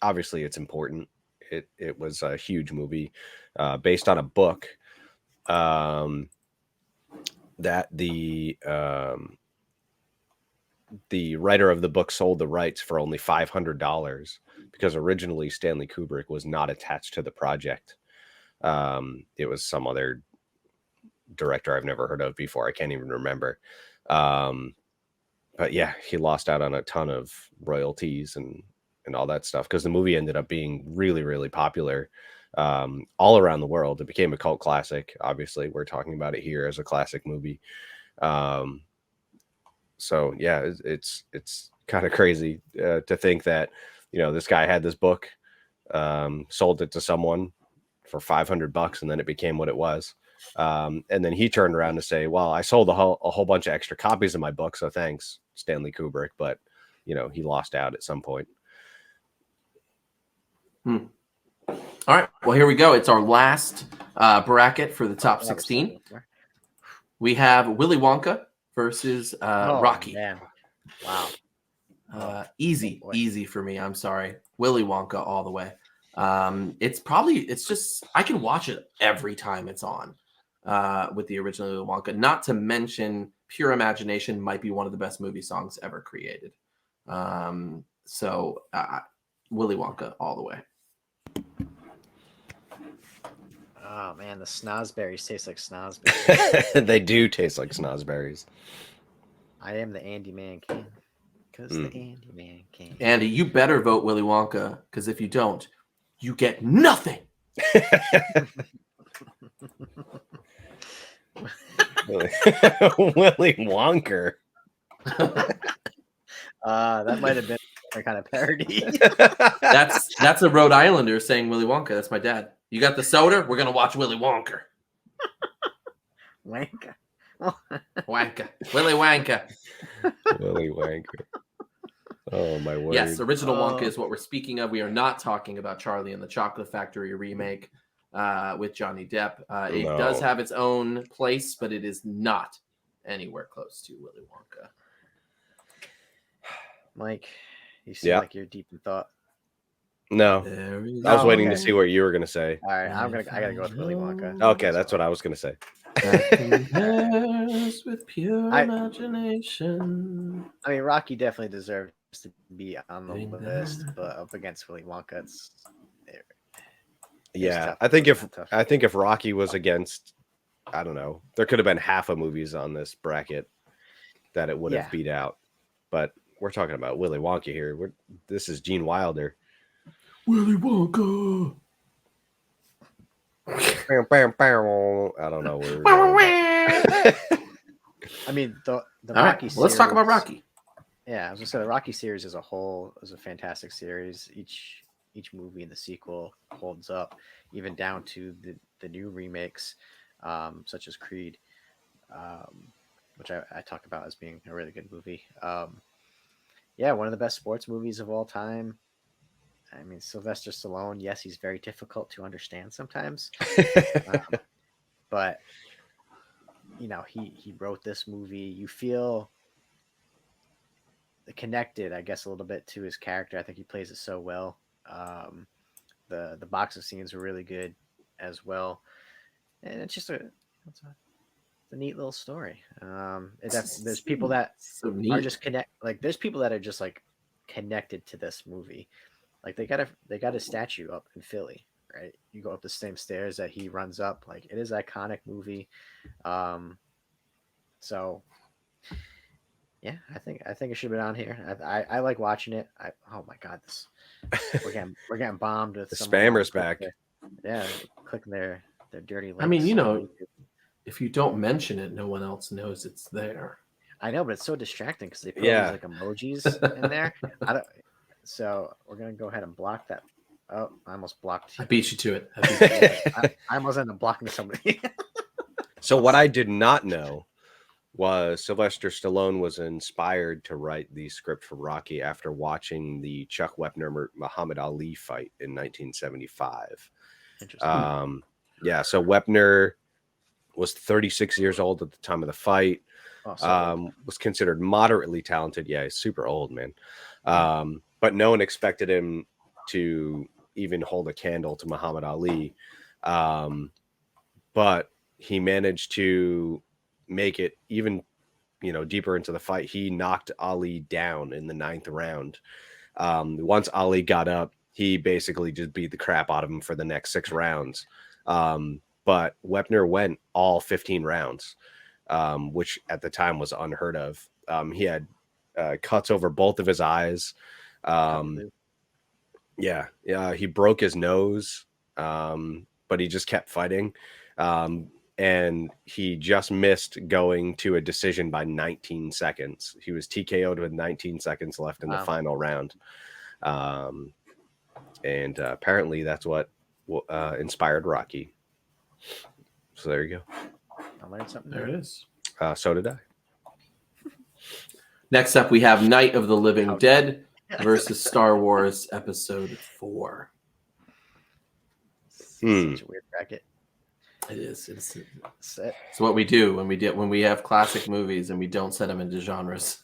obviously it's important. It was a huge movie based on a book that the writer of the book sold the rights for only $500 because originally Stanley Kubrick was not attached to the project. It was some other director I've never heard of before. I can't even remember. But yeah, he lost out on a ton of royalties and all that stuff because the movie ended up being really, really popular all around the world. It became a cult classic. Obviously, we're talking about it here as a classic movie. So yeah, it's kind of crazy to think that, this guy had this book, sold it to someone for $500 and then it became what it was. And then he turned around to say, well, I sold a whole bunch of extra copies of my book. So thanks, Stanley Kubrick. But, he lost out at some point. All right. Well, here we go. It's our last bracket for the top 16. We have Willy Wonka versus Rocky. Man. Wow. Easy for me. I'm sorry. Willy Wonka all the way. It's just, I can watch it every time it's on with the original Willy Wonka. Not to mention Pure Imagination might be one of the best movie songs ever created. So Willy Wonka all the way. Oh man, the snozberries taste like snozberries. They do taste like snozberries. I am the Andy Man King. Because the Andy Man King. Andy, you better vote Willy Wonka, because if you don't, you get nothing. Willy Wonka. That might have been a kind of parody. That's a Rhode Islander saying Willy Wonka. That's my dad. You got the soda? We're gonna watch Willy Wonka. Wanka. Wanka. Willy Wonka. Willy Wonka. Oh my word. Yes, original Wonka is what we're speaking of. We are not talking about Charlie and the Chocolate Factory remake with Johnny Depp. It does have its own place, but it is not anywhere close to Willy Wonka. Mike, you seem like you're deep in thought. No, There is I was Oh, waiting to okay. see what you were gonna say. All right, I gotta go with Willy Wonka. Okay, that's what I was gonna say. that compares with pure I- imagination. I mean, Rocky definitely deserves to be on the Getting list, there. but up against Willy Wonka, it's Yeah, tough. I think It's if tough. Rocky was against, I don't know, there could have been half of movies on this bracket that it would have Yeah. beat out. But we're talking about Willy Wonka here. This is Gene Wilder. Willy Wonka. I don't know where we're going. I mean, the All Rocky right, well, let's talk about series- Rocky. Yeah, I was gonna say the Rocky series as a whole is a fantastic series. Each movie and the sequel holds up, even down to the new remakes, such as Creed, which I talk about as being a really good movie. Yeah, one of the best sports movies of all time. I mean, Sylvester Stallone, yes, he's very difficult to understand sometimes, but you know, he wrote this movie. You feel connected, I guess, a little bit to his character. I think he plays it so well. The boxing scenes were really good as well, and it's just a neat little story. There's people that So neat. are just there's people that are just like connected to this movie. Like they got a statue up in Philly, right? You go up the same stairs that he runs up. Like it is an iconic movie. So yeah, I think it should have been on here. I like watching it. Oh my god, we're getting bombed with The someone spammer's clicking back. clicking their dirty links. I mean, you on know, YouTube. if you don't mention it, no one else knows it's there. I know, but it's so distracting because they put Yeah. all these like emojis in there. So we're gonna go ahead and block that. Oh, I almost blocked. I beat you to it. I almost ended up blocking somebody. So what I did not know was Sylvester Stallone was inspired to write the script for Rocky after watching the Chuck Wepner Muhammad Ali fight in 1975. Interesting. Yeah, so Wepner was 36 years old at the time of the fight. Oh, so Was considered moderately talented. Yeah, he's super old, man. But no one expected him to even hold a candle to Muhammad Ali. But he managed to make it even, deeper into the fight. He knocked Ali down in the 9th round. Once Ali got up, he basically just beat the crap out of him for the next 6 rounds. But Wepner went all 15 rounds, which at the time was unheard of. He had cuts over both of his eyes. Yeah, he broke his nose, but he just kept fighting. And he just missed going to a decision by 19 seconds. He was TKO'd with 19 seconds left in the final round. And apparently that's what inspired Rocky. So there you go. I learned something. There it is. So did I. Next up, we have Night of the Living Dead versus Star Wars Episode 4. Such a weird bracket. It is. It's Set. what we do when we have classic movies and we don't set them into genres.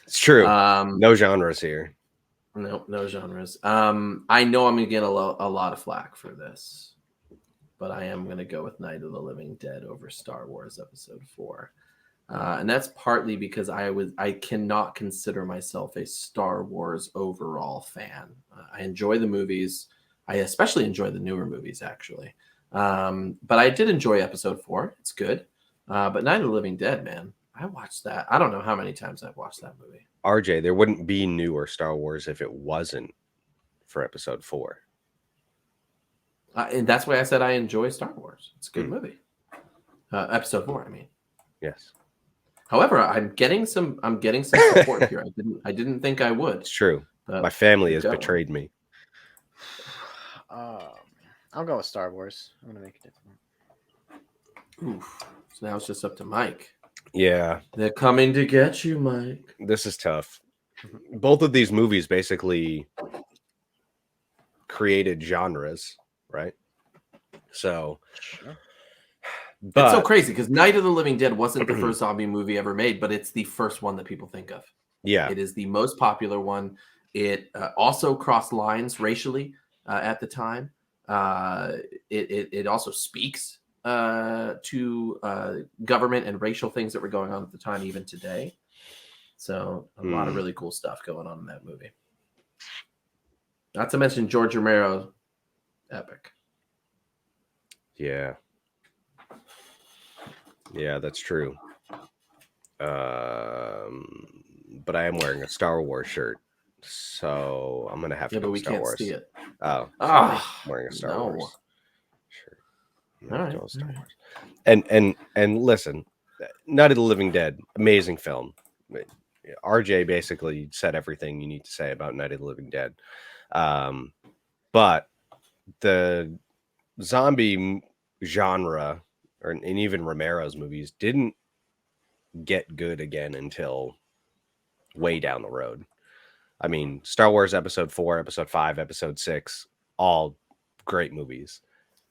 It's true. No No genres here. No genres. I know I'm gonna get a lot of flack for this, but I am gonna go with Night of the Living Dead over Star Wars Episode 4. And that's partly because I cannot consider myself a Star Wars overall fan. I enjoy the movies. I especially enjoy the newer movies, actually. But I did enjoy Episode 4. It's good. But Night of the Living Dead, man, I watched that. I don't know how many times I've watched that movie. RJ, there wouldn't be newer Star Wars if it wasn't for Episode 4. And that's why I said I enjoy Star Wars. It's a good movie. Episode 4, I mean. Yes. However, I'm getting some support here. I didn't think I would. It's true. My family has betrayed me. I'll go with Star Wars. I'm gonna make it different. Oof. So now it's just up to Mike. Yeah. They're coming to get you, Mike. This is tough. Both of these movies basically created genres, right? So, but It's so crazy because Night of the Living Dead wasn't the first zombie movie ever made, but it's the first one that people think of. yeah, It is the most popular one. It also crossed lines racially at the time. It also speaks to government and racial things that were going on at the time, even today. So a lot of really cool stuff going on in that movie. Not to mention George Romero, epic. Yeah, that's true. But I am wearing a Star Wars shirt, so I'm gonna have to. Yeah, go but we Star can't Wars. see it. Oh, I'm wearing a Star Wars shirt. All right. Star Wars. And listen, Night of the Living Dead, amazing film. RJ basically said everything you need to say about Night of the Living Dead. But the zombie genre, and even Romero's movies, didn't get good again until way down the road. I mean, Star Wars Episode 4, Episode 5, Episode 6, all great movies.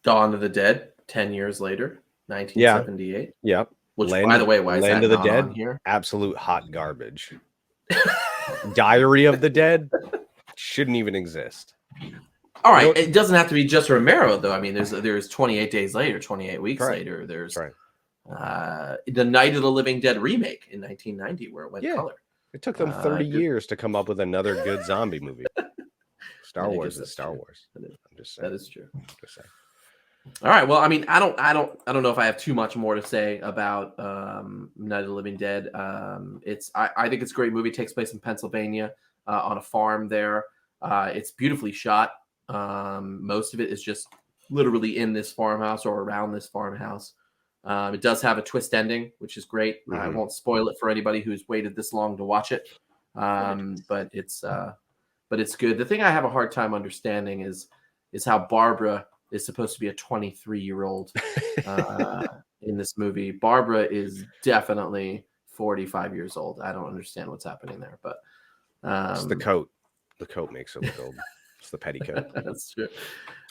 Dawn of the Dead, 10 years later, 1978. Yep. Which, by the way, why is Land that of the not Dead? on here? Absolute hot garbage. Diary of the Dead shouldn't even exist. All right, it doesn't have to be just Romero, though. I mean, there's 28 Days Later, 28 Weeks Right. Later. There's Right. The Night of the Living Dead remake in 1990, where it went color. It took them 30 years to come up with another good zombie movie. Star Wars is Star Wars. I'm just saying. That is true. Just saying. All right. Well, I mean, I don't know if I have too much more to say about Night of the Living Dead. I think it's a great movie. It takes place in Pennsylvania on a farm there. It's beautifully shot. Most of it is just literally in this farmhouse or around this farmhouse. It does have a twist ending, which is great. I won't spoil it for anybody who's waited this long to watch it. But it's good. The thing I have a hard time understanding is how Barbara is supposed to be a 23-year-old in this movie. Barbara is definitely 45 years old. I don't understand what's happening there, but it's the coat. The coat makes it look old. It's the petticoat. That's true.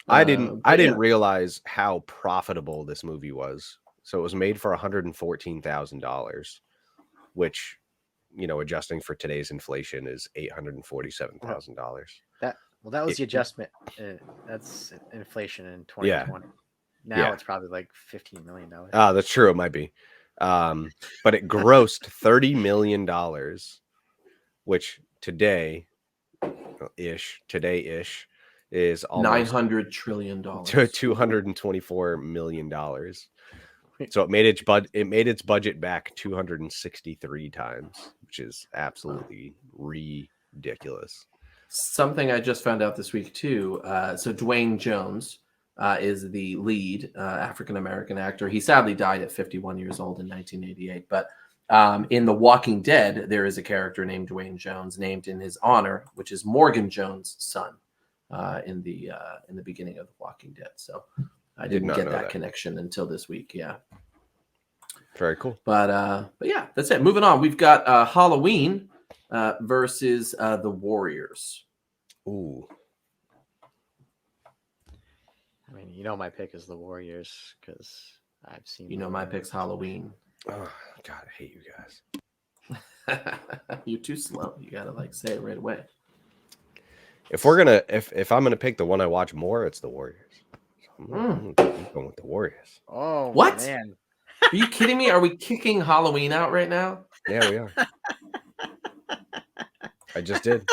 I didn't realize how profitable this movie was. So it was made for $114,000, which, adjusting for today's inflation is $847,000. That was the adjustment. That's inflation in 2020. Now it's probably like $15 million. Ah, that's true. It might be. But it grossed $30 million, which today-ish is almost $900 trillion. to $224 million. So it made its budget back 263 times, which is absolutely ridiculous. Something I just found out this week too. So Dwayne Jones is the lead African-American actor. He sadly died at 51 years old in 1988. But in The Walking Dead, there is a character named Dwayne Jones, named in his honor, which is Morgan Jones' son in the beginning of The Walking Dead. So I didn't get that connection until this week. Yeah. Very cool. But yeah, that's it. Moving on. We've got Halloween versus the Warriors. Ooh. I mean, my pick is the Warriors because I've seen. My pick's Halloween. Oh God, I hate you guys. You're too slow. You gotta say it right away. If I'm gonna pick the one I watch more, it's the Warriors. So I'm going with the Warriors. Oh, what? Man. Are you kidding me? Are we kicking Halloween out right now? Yeah, we are. I just did.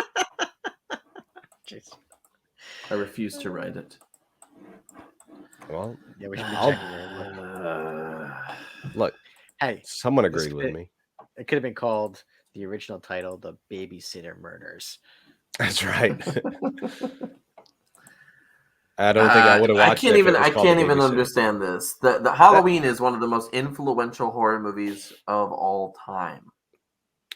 Jeez. I refuse to write it. Well, yeah, we should be checking look, hey, someone agreed with me. It could have been called the original title, The Babysitter Murders. That's right. I don't think I would have watched it. I can't even understand this. The Halloween is one of the most influential horror movies of all time.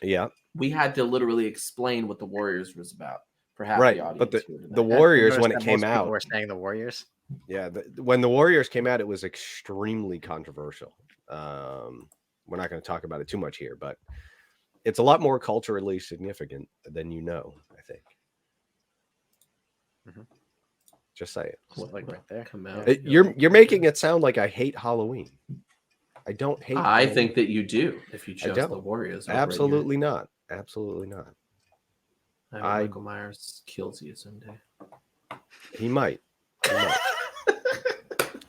Yeah. We had to literally explain what the Warriors was about for half the audience. But the Warriors, when it came out, we're saying the Warriors. Yeah, when the Warriors came out, it was extremely controversial. We're not going to talk about it too much here, but it's a lot more culturally significant than I think. Mm-hmm. Just say it. Right there. Come out. You're making it sound like I hate Halloween. I don't hate. I Halloween. think that you do if you chose the Warriors. Absolutely not. Absolutely not. I hope Michael Myers kills you someday. He might.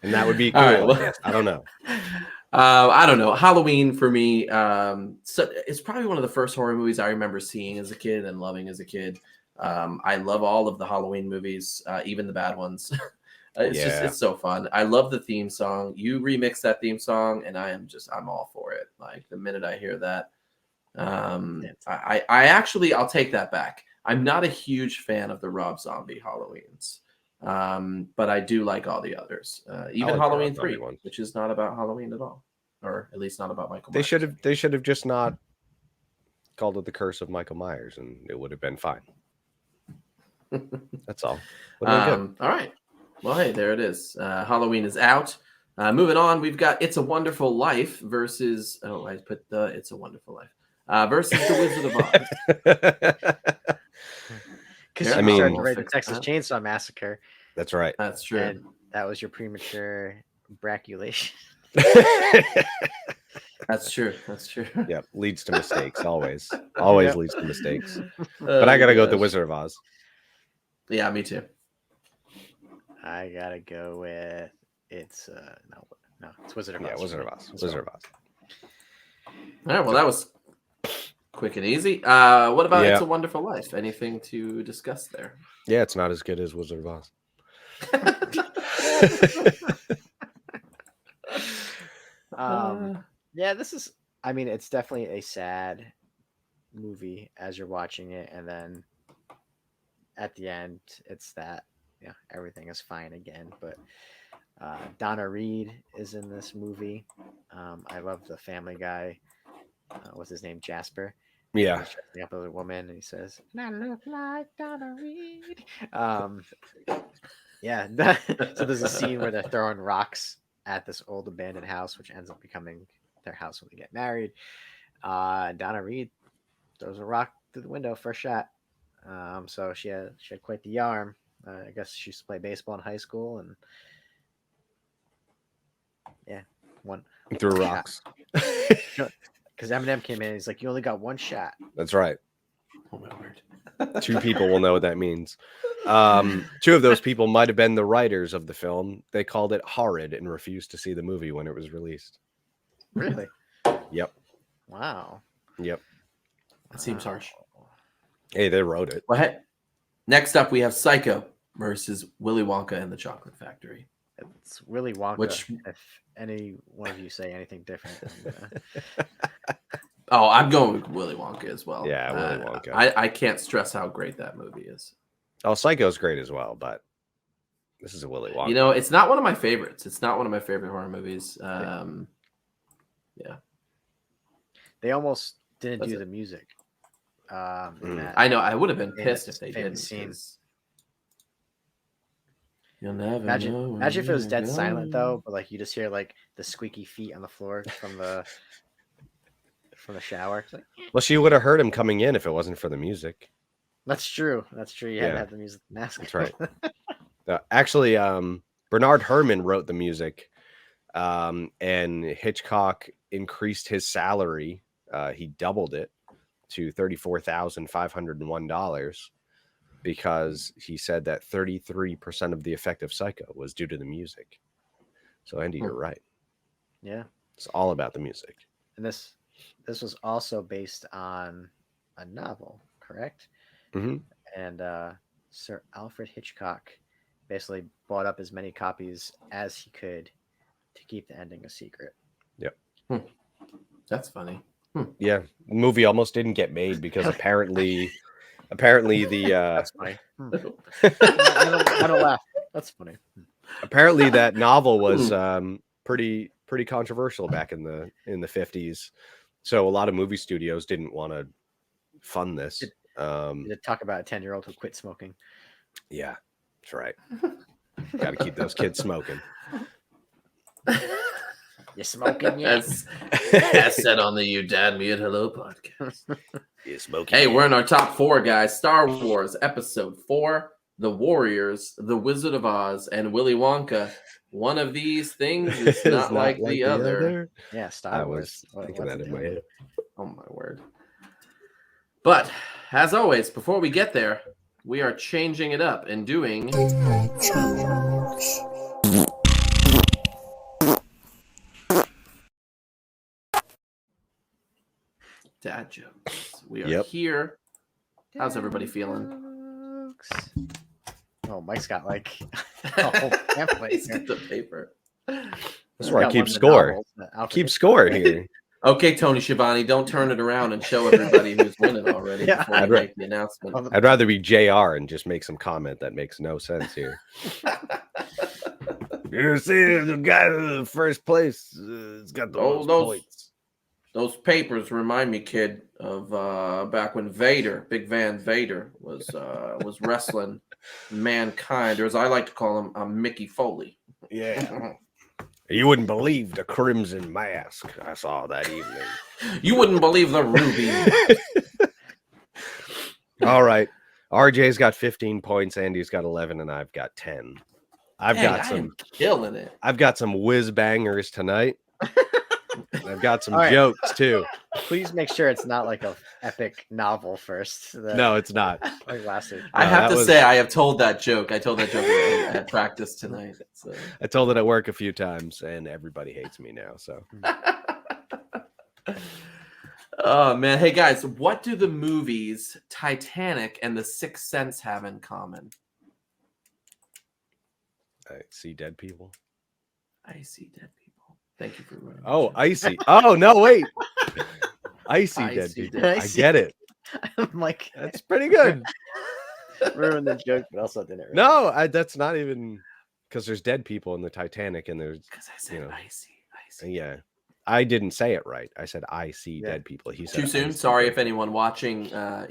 And that would be cool. All right, well, I don't know. I don't know. Halloween for me, so it's probably one of the first horror movies I remember seeing as a kid and loving as a kid. I love all of the Halloween movies, even the bad ones. It's so fun. I love the theme song. You remix that theme song, and I'm all for it. Like the minute I hear that, I actually, I'll take that back. I'm not a huge fan of the Rob Zombie Halloweens. But I do like all the others, even like Halloween the 3, ones. which is not about Halloween at all, or at least not about Michael They Myers. They should have just not called it the Curse of Michael Myers, and it would have been fine. That's all. All right. Well, hey, there it is. Halloween is out. Moving on, we've got It's a Wonderful Life versus I put the It's a Wonderful Life versus The Wizard of Oz. Because you started to write the Texas Chainsaw Massacre. That's right. That's true. And that was your premature braculation. That's true. That's true. Yep, leads to mistakes. Always leads to mistakes. But I gotta go with The Wizard of Oz. Yeah, me too. I gotta go with it's Wizard of Oz. Yeah, Wizard of Oz. Wizard of Oz. All right. Well, that was quick and easy. What about It's a Wonderful Life? Anything to discuss there? Yeah, it's not as good as Wizard of Oz. This is, I mean, it's definitely a sad movie as you're watching it, and then at the end it's that everything is fine again. But Donna Reed is in this movie. I love the Family Guy. What's his name? Jasper. Yeah. He's dressing up as a woman, and he says, "And I look like Donna Reed." So there's a scene where they're throwing rocks at this old abandoned house, which ends up becoming their house when they get married. Donna Reed throws a rock through the window for a shot. So she had quite the arm. I guess she used to play baseball in high school, and one threw rocks. Because Eminem came in, and he's like, "You only got one shot." That's right. Oh my word. 2 people will know what that means. 2 of those people might have been the writers of the film. They called it horrid and refused to see the movie when it was released. Really? Yep. Wow. Yep. That seems harsh. Hey, they wrote it. Well, hey, next up, we have Psycho versus Willy Wonka and the Chocolate Factory. It's Willy Wonka. Which, if any one of you say anything different, then, oh, I'm going with Willy Wonka as well. Yeah, Willy Wonka. I can't stress how great that movie is. Oh, Psycho's great as well, but this is a Willy Wonka. You know, it's not one of my favorites. It's not one of my favorite horror movies. They almost didn't do the music. I know. I would have been pissed if they didn't. You'll never imagine if it was dead silent though, but like you just hear like the squeaky feet on the floor from the shower. Like, well, she would have heard him coming in if it wasn't for the music. That's true. You had to have the music mask. That's right. Actually, Bernard Herrmann wrote the music, and Hitchcock increased his salary. He doubled it to $34,501 because he said that 33% of the effect of Psycho was due to the music. So, Andy, you're right. Yeah, it's all about the music. And this was also based on a novel, correct? Mm-hmm. And Sir Alfred Hitchcock basically bought up as many copies as he could to keep the ending a secret. Yep. That's funny. Yeah, the movie almost didn't get made because apparently the That's funny. I don't laugh. That's funny. Apparently that novel was pretty controversial back in the 50s. So a lot of movie studios didn't want to fund this. To talk about a 10-year-old who quit smoking. Yeah, that's right. Got to keep those kids smoking. You smoking yet? As said on the You Dad Me at Hello podcast. You smoking? Hey, we're in our top 4, guys. Star Wars Episode 4, The Warriors, The Wizard of Oz, and Willy Wonka. One of these things is not like the other. Yeah, Star Wars. I was thinking that in my head. Oh my word. But as always, before we get there, we are changing it up and doing dad jokes. We are here. How's everybody feeling? Oh, Mike's got like a whole pamphlet. He's got the paper. That's where I keep score. Keep score here. Okay, Tony Schiavone, don't turn it around and show everybody who's winning already before you make the announcement. I'd rather be JR and just make some comment that makes no sense here. You see, the guy in first place has got the most points. Those papers remind me, kid, of back when Big Van Vader was wrestling Mankind, or as I like to call him, Mickey Foley. Yeah. You wouldn't believe the crimson mask I saw that evening. You wouldn't believe the ruby. All right. RJ's got 15 points, Andy's got 11, and I've got 10. I am killing it. I've got some whiz bangers tonight. I've got some jokes too. Please make sure it's not like a epic novel first. No, it's not. Like last week. I have to say, I have told that joke. I told that joke at practice tonight. So. I told it at work a few times, and everybody hates me now. So. Oh man, hey guys, what do the movies Titanic and The Sixth Sense have in common? I see dead people. I see dead people. Thank you for running. Oh, icy. Oh no, wait. Icy dead people. I get it. I'm like, that's pretty good. Ruined the joke, but also didn't. Really. No, that's not even because there's dead people in the Titanic, and there's because I said icy. Yeah, I didn't say it right. I said I see dead people. He said too soon. Sorry if anyone watching, had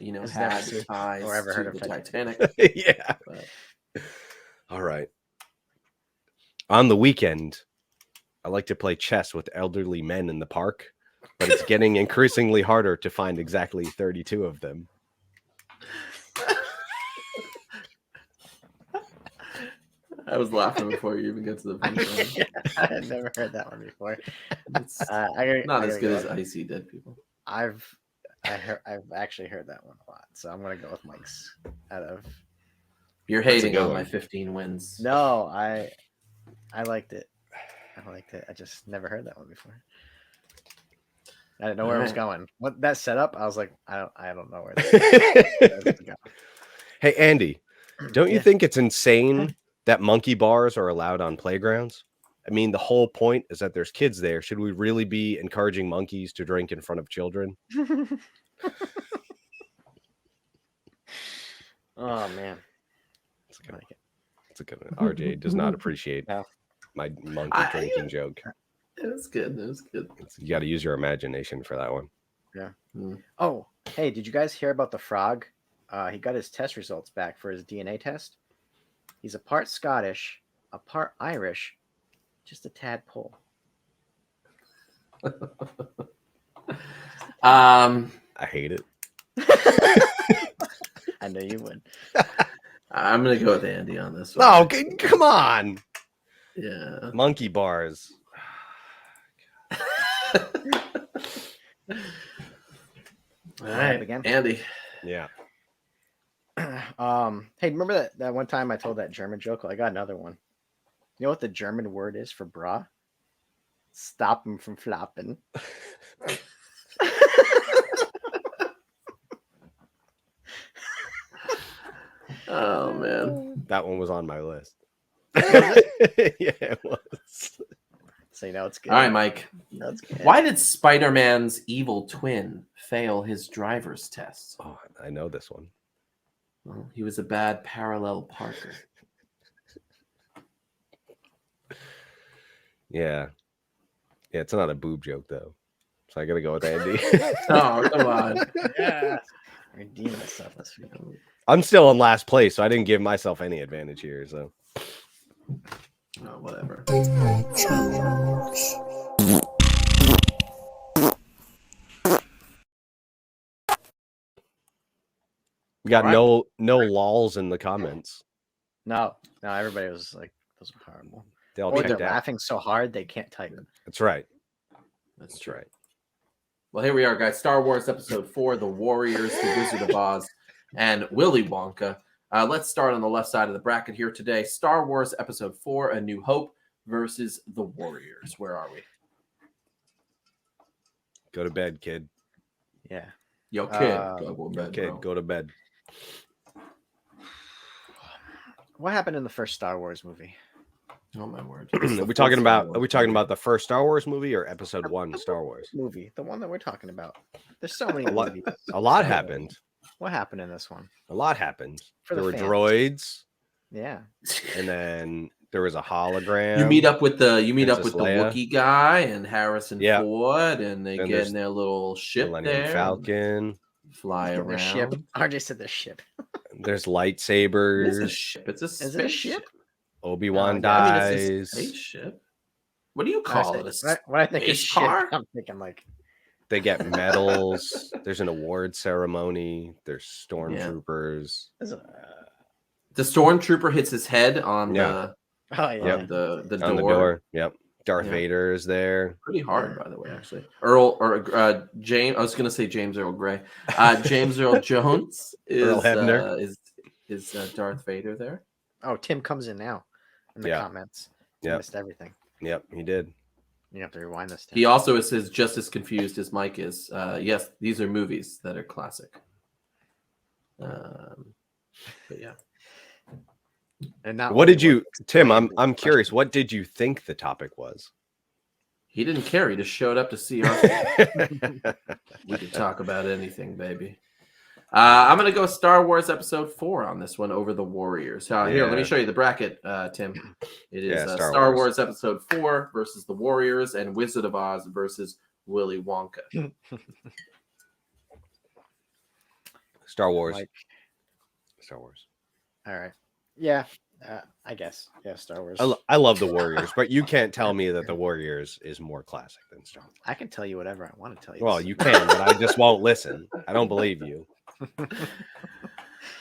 ties or ever heard of Titanic. Yeah. But. All right. On the weekend, I like to play chess with elderly men in the park, but it's getting increasingly harder to find exactly 32 of them. I was laughing before you even get to the punchline. Yeah, I had never heard that one before. It's not as good as I see dead people. I've actually heard that one a lot, so I'm gonna go with Mike's. You're hating on my 15 wins. No, I liked it. I liked it. I just never heard that one before. I didn't know where it was going. What that set up, I was like, I don't know where it's going. Hey Andy, don't you think it's insane that monkey bars are allowed on playgrounds? I mean, the whole point is that there's kids there. Should we really be encouraging monkeys to drink in front of children? Oh man. It's a good one. RJ does not appreciate my monkey drinking joke. It was good. You got to use your imagination for that one. Yeah. Oh, hey, did you guys hear about the frog? He got his test results back for his DNA test. He's a part Scottish, a part Irish, just a tadpole. I hate it. I know you would. I'm gonna go with Andy on this one. Oh, come on. Yeah. Monkey bars. All right, again. Andy. Yeah. Hey, remember that one time I told that German joke? Well, I got another one. You know what the German word is for bra? Stop him from flopping. Oh man, that one was on my list. Yeah, it was. So you know it's good. All right, Mike. That's good. Why did Spider-Man's evil twin fail his driver's test? Oh, I know this one. Well, he was a bad parallel parker. Yeah, it's not a boob joke though, so I gotta go with Andy. Oh, come on. Yeah. Redeem myself this week. I'm still in last place, so I didn't give myself any advantage here. So, whatever. We got no lols in the comments. No, everybody was like, those are horrible. They all or they're checked out. laughing so hard they can't type. That's right. That's true. Right. Well, here we are, guys. Star Wars Episode 4, The Warriors, The Wizard of Oz, and Willy Wonka. Let's start on the left side of the bracket here today. Star Wars Episode 4, A New Hope versus The Warriors. Where are we? Go to bed, kid. Yeah. Yo, kid. Go to bed, Kid, bro. go to bed. What happened in the first Star Wars movie? Oh, my word. Are we talking about the first Star Wars movie or Episode 1 Star Wars? Movie, the one that we're talking about. There's so many A lot, movies. a lot happened. What happened in this one? A lot happened. For There the were fans. droids, Yeah. and then there was a hologram. You meet up with the Princess Leia. Wookiee guy and Harrison Yeah. Ford, and they Then get there's in their little ship Millennium there, Falcon. fly Their ship. around. RJ said their ship. There's It's a lightsabers. ship. It's a Is it a ship? spaceship. Obi-Wan I mean, it's a dies. spaceship. What do you call it? When I think of space ship, car? I'm thinking like They get medals. There's an award ceremony. There's stormtroopers. The stormtrooper hits his head on Yeah. the oh yeah. on the door. On the door. Yep. Darth Yeah. Vader is there. Pretty hard, by the way, actually. James. I was going to say James Earl Grey. James Earl Jones is Earl Hebner. Is Darth Vader there? Oh, Tim comes in now in the Yeah. comments. He Yep. missed everything. Yep, he did. You have to rewind this. Tim. He also is just as confused as Mike is. Yes, these are movies that are classic. But yeah. And not What only did you, was it Tim? explained, I'm but curious. What did you think the topic was? He didn't care. He just showed up to see us. We could talk about anything, baby. I'm going to go Star Wars Episode 4 on this one over the Warriors. Here, let me show you the bracket, Tim. It is Yeah, Star Wars Episode 4 versus the Warriors and Wizard of Oz versus Willy Wonka. Star Wars. Like, Star Wars. all right. Yeah. I guess. Yeah. Star Wars. I love the Warriors, but you can't tell me that the Warriors is more classic than Star Wars. I can tell you whatever I want to tell you. Well, you can, but I just won't listen. I don't believe you.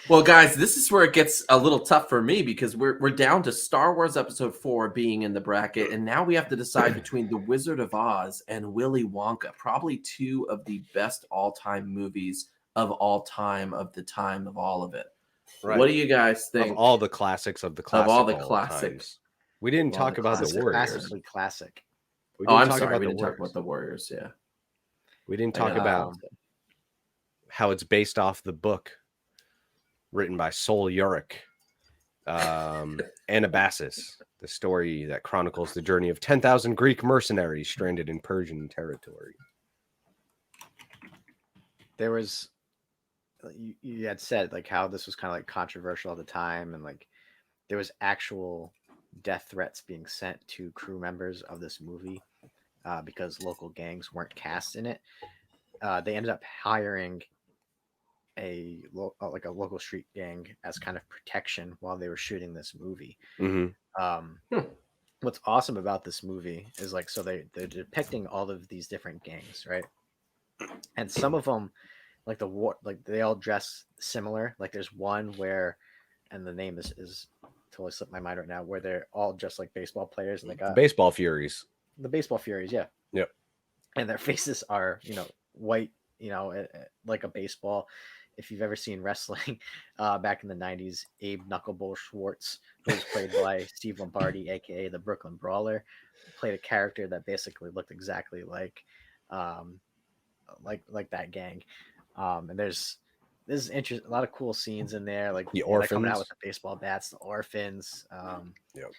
Well, guys, this is where it gets a little tough for me because we're down to Star Wars Episode 4 being in the bracket, and now we have to decide between The Wizard of Oz and Willy Wonka, probably two of the best all-time movies of all time, of the time of all of it. Right. What do you guys think? Of all the classics of the classic. Of all the times. classics. We didn't talk about the Warriors. Classically classic. We Oh, didn't I'm talk sorry. about We the didn't talk Warriors. about the Warriors, yeah. We didn't talk about how it's based off the book written by Sol Yurick, Anabasis, the story that chronicles the journey of 10,000 Greek mercenaries stranded in Persian territory. There was, you had said like how this was kind of like controversial at the time, and like there was actual death threats being sent to crew members of this movie because local gangs weren't cast in it. They ended up hiring a local street gang as kind of protection while they were shooting this movie. Mm-hmm. What's awesome about this movie is like, so they're depicting all of these different gangs, right? And some of them, like they all dress similar. Like there's one where, and the name is totally slipped my mind right now, where they're all just like baseball players, and they got Baseball Furies. the Baseball Furies, yeah. Yep. And their faces are, white, like a baseball. If you've ever seen wrestling back in the 90s, Abe Knuckleball Schwartz, who was played by Steve Lombardi, aka the Brooklyn Brawler, played a character that basically looked exactly like that gang. And there's a lot of cool scenes in there, like The they're coming out orphans. with the baseball bats, the orphans. Yep.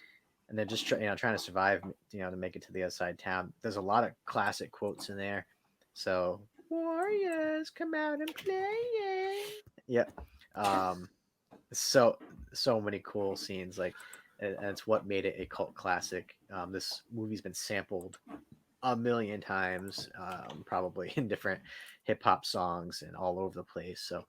And they're just trying to survive, to make it to the other side of town. There's a lot of classic quotes in there. So Warriors, come out and play. Yep. So many cool scenes, like, and it's what made it a cult classic. This movie's been sampled a million times, probably in different hip hop songs and all over the place. So,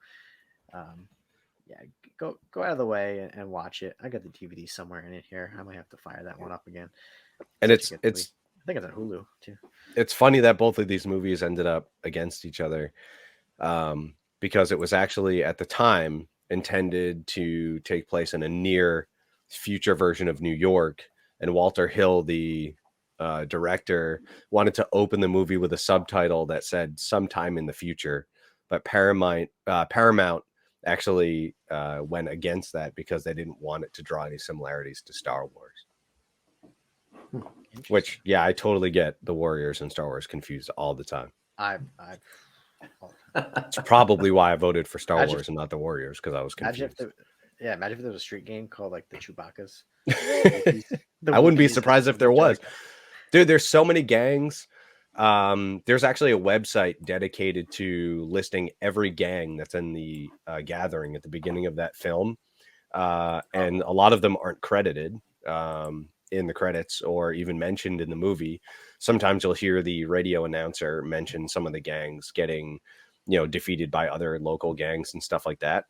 go out of the way and watch it. I got the DVD somewhere in it here. I might have to fire that one up again. And it's I think it's on Hulu too. It's funny that both of these movies ended up against each other, because it was actually at the time intended to take place in a near future version of New York, and Walter Hill, the director wanted to open the movie with a subtitle that said "sometime in the future," but Paramount actually went against that because they didn't want it to draw any similarities to Star Wars. Which, yeah, I totally get the Warriors and Star Wars confused all the time. It's probably why I voted for Star Wars and not the Warriors, because I was confused. Imagine if there was a street game called like the Chewbacca's. I wouldn't be surprised if there was. Dude, there's so many gangs. There's actually a website dedicated to listing every gang that's in the gathering at the beginning of that film. And a lot of them aren't credited in the credits or even mentioned in the movie. Sometimes you'll hear the radio announcer mention some of the gangs getting, defeated by other local gangs and stuff like that.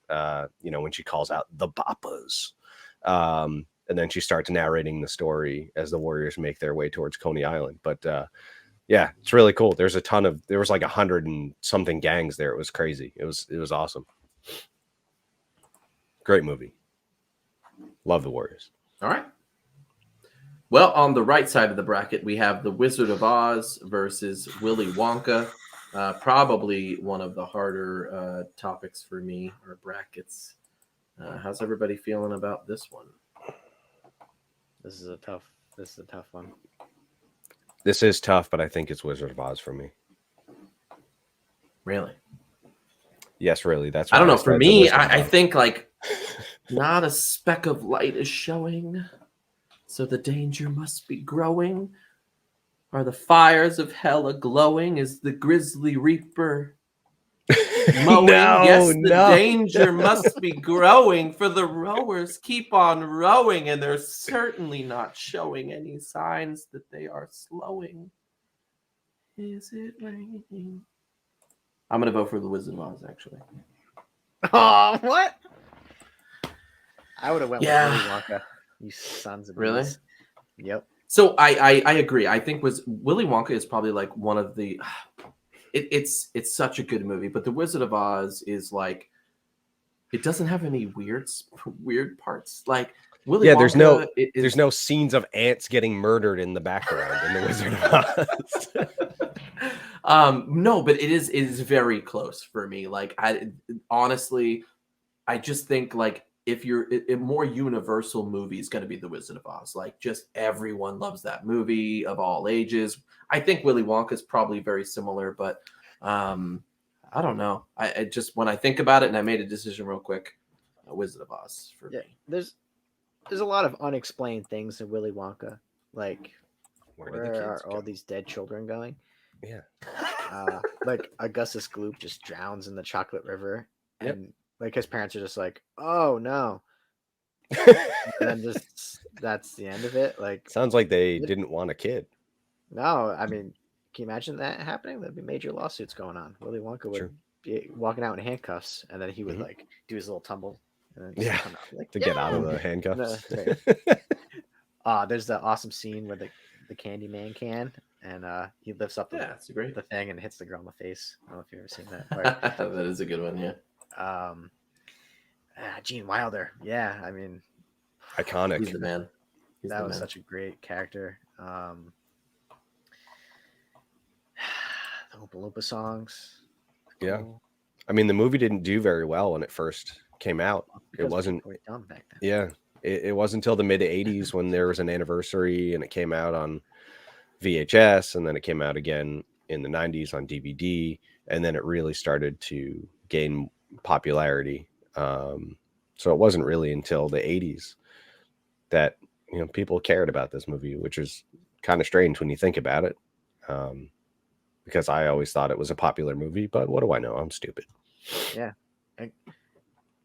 When she calls out the Bappas. And then she starts narrating the story as the Warriors make their way towards Coney Island. But yeah, it's really cool. There was like 100 and something gangs there. It was crazy. It was awesome. Great movie. Love the Warriors. All right. Well, on the right side of the bracket, we have The Wizard of Oz versus Willy Wonka. Probably one of the harder topics for me, or brackets. How's everybody feeling about this one? This is a tough one. This is tough, but I think it's Wizard of Oz for me. Really? Yes, really. That's I don't know. For me, I think like not a speck of light is showing, so the danger must be growing. Are the fires of hell a-glowing? Is the grisly reaper mowing? The danger must be growing, for the rowers keep on rowing, and they're certainly not showing any signs that they are slowing. Is it raining? I'm going to vote for the Wizard of Oz, actually. Oh, what? I would have went with Willy Wonka. You sons of really? Bees. Yep. So I agree. I think Willy Wonka is probably like one of the. It's such a good movie, but The Wizard of Oz is like, it doesn't have any weird parts. Like Willy Wonka, there's no scenes of ants getting murdered in the background in The Wizard of Oz. No, but it is very close for me. Like honestly, I just think like if you're a more universal movie is going to be The Wizard of Oz. Like just everyone loves that movie of all ages. I think Willy Wonka is probably very similar, but I don't know. I just, when I think about it, and I made a decision real quick, Wizard of Oz for me. There's a lot of unexplained things in Willy Wonka. Like where are all these dead children going? Yeah. Like Augustus Gloop just drowns in the chocolate river, and like his parents are just like, oh no. And then that's the end of it. Like sounds like they didn't want a kid. No, I mean, can you imagine that happening? There'd be major lawsuits going on. Willy Wonka would be walking out in handcuffs, and then he would like do his little tumble. And then come out, get out of the handcuffs. There's the awesome scene where the candy man can, and he lifts up the thing and hits the girl in the face. I don't know if you've ever seen that. That is a good one, yeah. Gene Wilder. Yeah, I mean, iconic. He's the man. That was such a great character. The Oompa Loompa songs. Yeah. I mean, the movie didn't do very well when it first came out. It wasn't done back then. Yeah. It wasn't until the mid 80s when there was an anniversary and it came out on VHS, and then it came out again in the 90s on DVD, and then it really started to gain popularity. So it wasn't really until the 80s that people cared about this movie, which is kind of strange when you think about it. Because I always thought it was a popular movie, but what do I know? I'm stupid. Yeah. And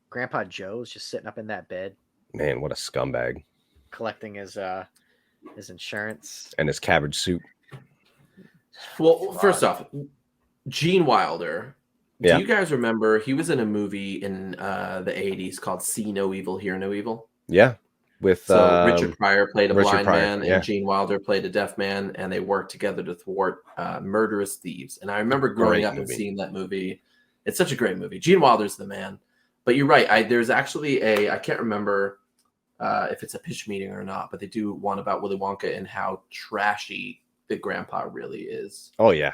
Grandpa Joe's just sitting up in that bed. Man, what a scumbag. Collecting his insurance. And his cabbage soup. Well, first off, Gene Wilder. Do you guys remember he was in a movie in the 80s called See No Evil, Hear No Evil? Yeah. With Richard Pryor played a blind man, yeah. and Gene Wilder played a deaf man, and they worked together to thwart murderous thieves. And I remember growing up and seeing that movie. It's such a great movie. Gene Wilder's the man. But you're right. There's actually I can't remember if it's a pitch meeting or not, but they do one about Willy Wonka and how trashy the grandpa really is. Oh yeah.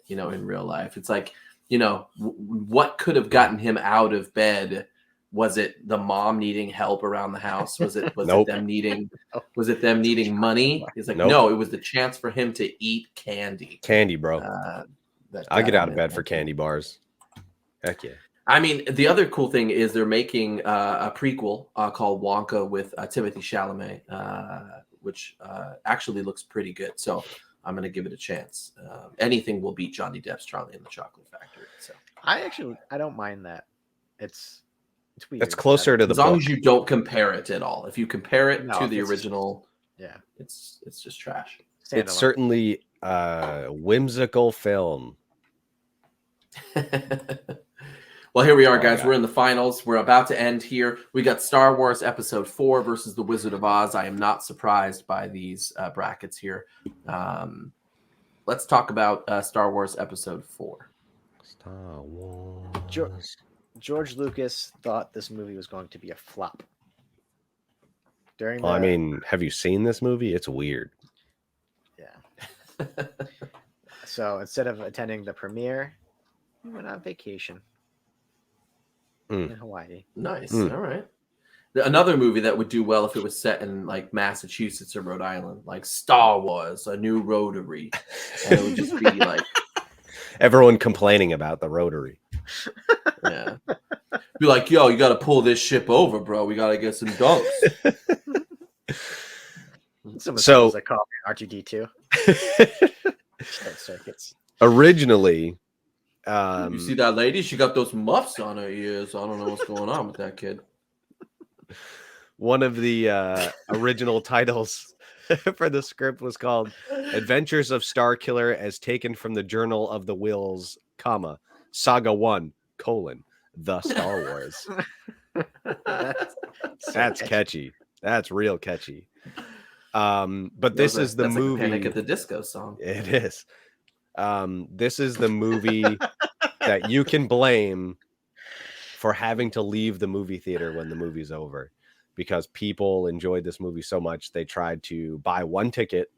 In real life, it's like, what could have gotten him out of bed? Was it the mom needing help around the house? Was it Nope. them needing money? He's like, Nope. no, it was the chance for him to eat candy. Candy, bro. I'll get out of bed for candy bars. Heck yeah. I mean, the other cool thing is they're making a prequel called Wonka with Timothée Chalamet, which actually looks pretty good. So I'm going to give it a chance. Anything will beat Johnny Depp's Charlie and the Chocolate Factory. So I don't mind that. It's weird. It's closer to the as long book. as you don't compare it at all. If you compare it to the original, it's just trash. It's certainly a whimsical film. Well, here we are, guys. We're in the finals. We're about to end here. We got Star Wars Episode 4 versus The Wizard of Oz. I am not surprised by these brackets here. Let's talk about Star Wars Episode 4. Star Wars. George Lucas thought this movie was going to be a flop. I mean, have you seen this movie? It's weird. Yeah. So instead of attending the premiere, we went on vacation in Hawaii. Nice. All right. Another movie that would do well if it was set in like Massachusetts or Rhode Island, like Star Wars, A New Rotary. And it would just be like everyone complaining about the rotary. Yeah. Be like, yo, you got to pull this ship over, bro. We got to get some dunks. So I call R2D2. Circuits. Originally, you see that lady? She got those muffs on her ears. I don't know what's going on with that kid. One of the original titles for the script was called Adventures of Star Killer as taken from the Journal of the Wills, Saga 1, The Star Wars. That's catchy. That's real catchy. But this is the movie. Like Panic at the Disco song. It is. This is the movie that you can blame for having to leave the movie theater when the movie's over, because people enjoyed this movie so much they tried to buy one ticket,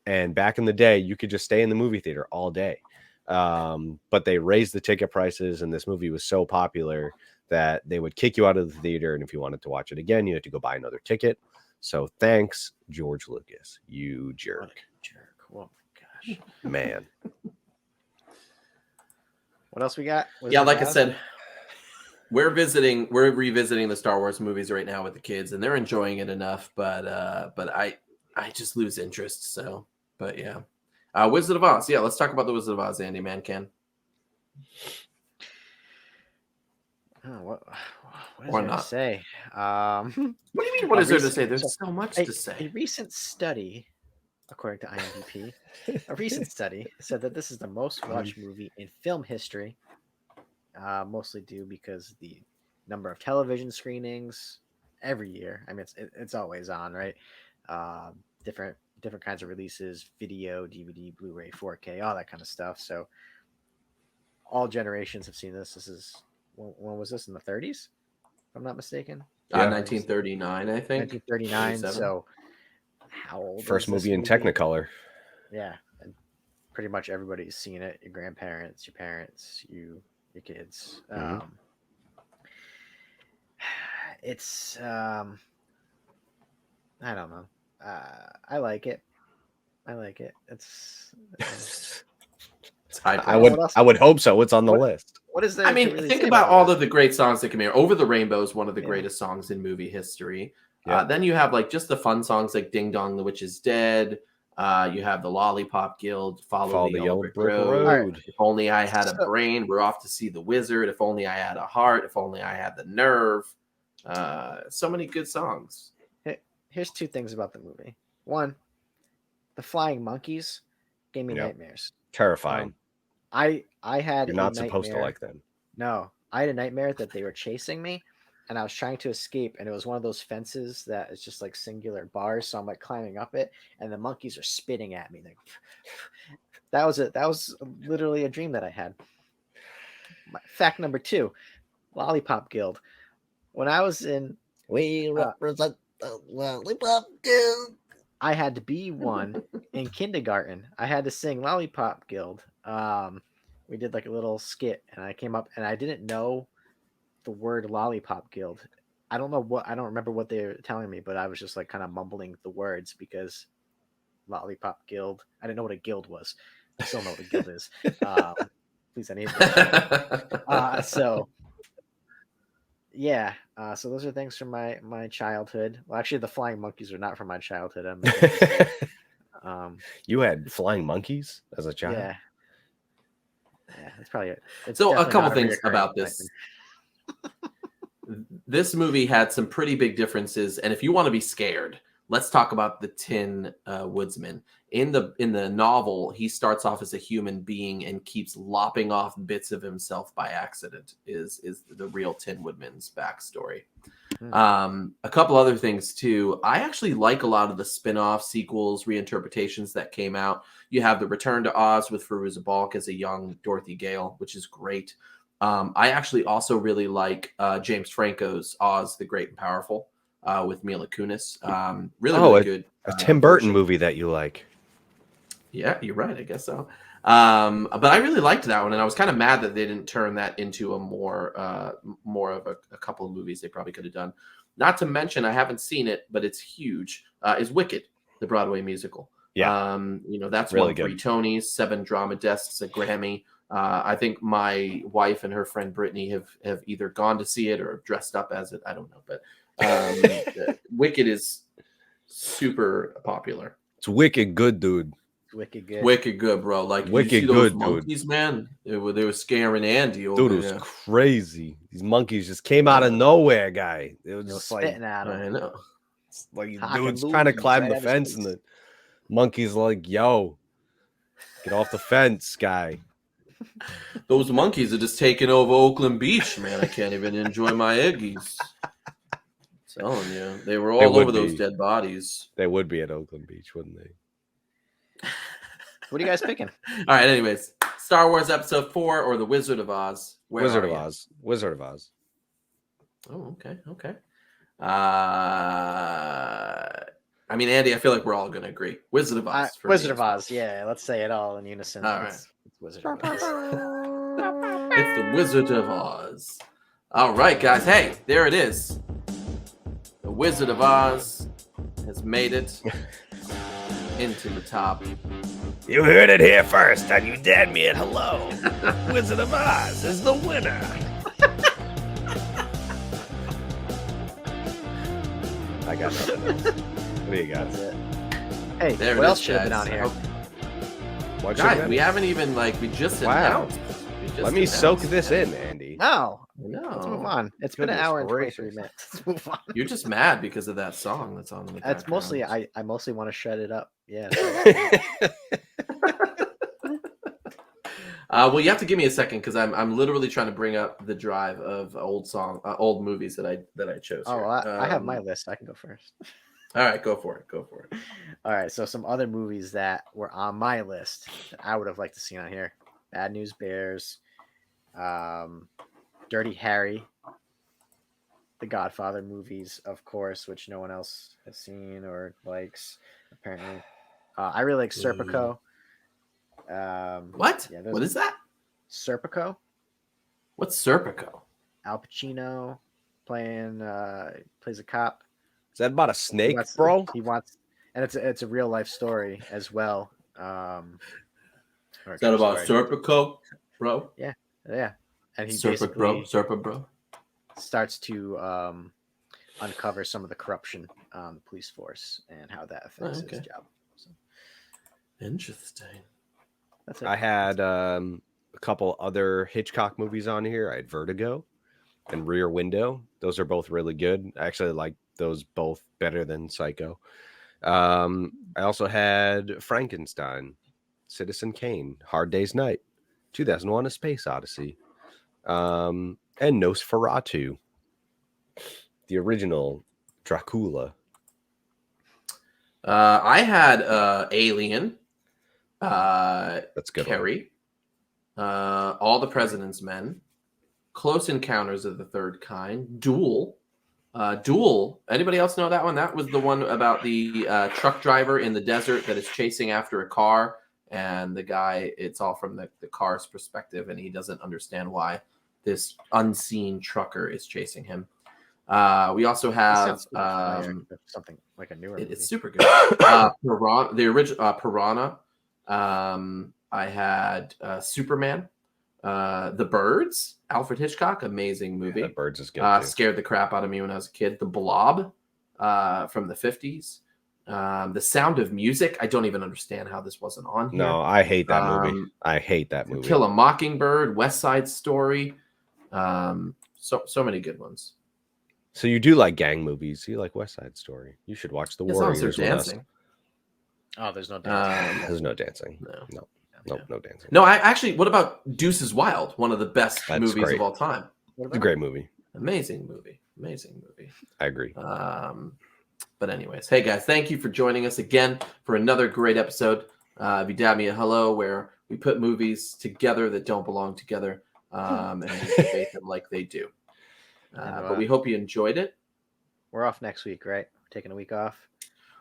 and back in the day you could just stay in the movie theater all day, but they raised the ticket prices, and this movie was so popular that they would kick you out of the theater, and if you wanted to watch it again you had to go buy another ticket. So thanks, George Lucas, you jerk. Oh my gosh, man. What else we got? Like I said, we're revisiting the Star Wars movies right now with the kids, and they're enjoying it enough. But I just lose interest. So, but yeah, Wizard of Oz. Yeah, let's talk about the Wizard of Oz. Andy Mancan. What is there to say? What do you mean? What is there to say? There's so much to say. A recent study, according to IMDb, said that this is the most watched movie in film history. Mostly due because the number of television screenings every year. I mean, it's always on, right? Different kinds of releases, video, DVD, Blu-ray, 4K, all that kind of stuff. So all generations have seen this. This is, when was this, in the 30s? If I'm not mistaken. 1939, I think. 1939. So how old? First movie in Technicolor. Yeah, and pretty much everybody's seen it. Your grandparents, your parents, your kids. It's I don't know. I like it. It's high. I would hope so. It's on the list. What is that? I mean, think about all of the great songs that come here. Over the Rainbow is one of the greatest songs in movie history. Yeah. Then you have like just the fun songs like Ding Dong, the Witch is Dead. You have the Lollipop Guild, Follow the Yellow Brick Road. If only I had a brain, we're off to see the wizard. If only I had a heart. If only I had the nerve. So many good songs. Here's two things about the movie. One, the flying monkeys gave me nightmares. Terrifying. I had. You're not supposed to like them. No, I had a nightmare that they were chasing me, and I was trying to escape, and it was one of those fences that is just like singular bars. So I'm like climbing up it, and the monkeys are spitting at me. That was literally a dream that I had. Fact number 2, Lollipop Guild. When I was in We represent the Lollipop Guild. I had to be one in kindergarten. I had to sing Lollipop Guild. We did like a little skit, and I came up and I didn't know the word Lollipop Guild. I don't remember what they were telling me, but I was just like kind of mumbling the words because Lollipop Guild. I didn't know what a guild was. I still know what a guild is. Please, I need so yeah. So those are things from my childhood. Well, actually, the flying monkeys are not from my childhood. You had flying monkeys as a child? Yeah. Yeah, that's probably it. It's So a definitely couple not things reoccurring about this. This movie had some pretty big differences, and if you want to be scared, let's talk about the Tin Woodsman. In the novel, he starts off as a human being and keeps lopping off bits of himself by accident. Is the real Tin Woodman's backstory? A couple other things too. I actually like a lot of the spin-off sequels, reinterpretations that came out. You have the Return to Oz with Fairuza Balk as a young Dorothy Gale, which is great. I actually also really like James Franco's Oz the Great and Powerful with Mila Kunis. Really good. A Tim Burton version. movie that you like. Yeah, you're right. I guess so. But I really liked that one, and I was kind of mad that they didn't turn that into a more of a couple of movies they probably could have done. Not to mention, I haven't seen it, but it's huge. Is Wicked, the Broadway musical? Yeah, That's really won 3 good. Tonys, 7 drama desks, a Grammy. I think my wife and her friend Brittany have either gone to see it or dressed up as it. I don't know, but Wicked is super popular. It's wicked good, dude. Wicked good. Wicked good, bro. Like, Wicked you see those good, monkeys, dude. Man? They were scaring Andy over dude, it was there. crazy. These monkeys just came out of nowhere, guy. It was just like, spitting at him. I know. like Hocking dude's trying to loogies climb right the at his fence, and the monkey's like, "Yo, get off the fence, guy." Those monkeys are just taking over Oakland Beach, man. I can't even enjoy my eggies. I'm telling you, they were all over those dead bodies. They would be at Oakland Beach, wouldn't they? What are you guys picking? All right. Anyways, Star Wars Episode 4 or The Wizard of Oz? Wizard of Oz. Wizard of Oz. Oh, okay. I mean, Andy, I feel like we're all going to agree. Wizard of Oz. Wizard of Oz. Yeah, let's say it all in unison. All right. It's Wizard of Oz. It's The Wizard of Oz. All right, guys. Hey, there it is. The Wizard of Oz has made it into the top. You heard it here first on You Dad Me It Hello. Wizard of Oz is the winner. I got nothing else. What do you got? Hey, There what it else is, should have been guys. on here? What Guys, should we haven't even, we just Wow. announced. Let me soak this in, Andy. No. No. Let's move on. It's been an Goodness hour and 23 gracious. minutes. Let's move on. You're just mad because of that song that's on in the That's background. mostly I mostly want to shut it up. Yeah. Well, you have to give me a second because I'm literally trying to bring up the drive of old movies that I chose. Oh, here. I have my list. I can go first. All right, go for it. All right, so some other movies that were on my list that I would have liked to see on here: Bad News Bears, Dirty Harry, the Godfather movies, of course, which no one else has seen or likes. Apparently, I really like Serpico. What? Yeah, What is that? Serpico? What's Serpico? Al Pacino plays a cop. Is that about a snake, He bro? wants, and it's a real life story as well. Is that about Serpico, bro? Yeah, and he Serpa bro. starts to uncover some of the corruption on the police force and how that affects his job. So, interesting. that's it. I had a couple other Hitchcock movies on here. I had Vertigo and Rear Window. Those are both really good. I actually like those both better than Psycho. I also had Frankenstein, Citizen Kane, Hard Day's Night, 2001: A Space Odyssey, and Nosferatu, the original Dracula. I had Alien. That's good. Carrie. All the President's Men. Close Encounters of the Third Kind. Duel. Duel. Anybody else know that one? That was the one about the truck driver in the desert that is chasing after a car, and the guy. It's all from the car's perspective, and he doesn't understand why this unseen trucker is chasing him. We also have something like a newer. It's super good. Piranha, the original Piranha. I had Superman. The Birds, Alfred Hitchcock, amazing movie. Yeah, The Birds is good too. Scared the crap out of me when I was a kid. The Blob from the 50s. The Sound of Music. I don't even understand how this wasn't on here. No, I hate that movie. I hate that movie. Kill a Mockingbird, West Side Story. So many good ones. So you do like gang movies. You like West Side Story. You should watch The Warriors. As long as they're dancing. Oh, there's no dancing. There's no dancing. No. Nope, no dancing. No, I actually. What about Deuces Wild? One of the best movies great. of all time. It's a great movie. Amazing movie. I agree. But anyways, hey guys, thank you for joining us again for another great episode of You Dab Me a Hello, where we put movies together that don't belong together, and we debate them like they do. But we hope you enjoyed it. We're off next week, right? We're taking a week off.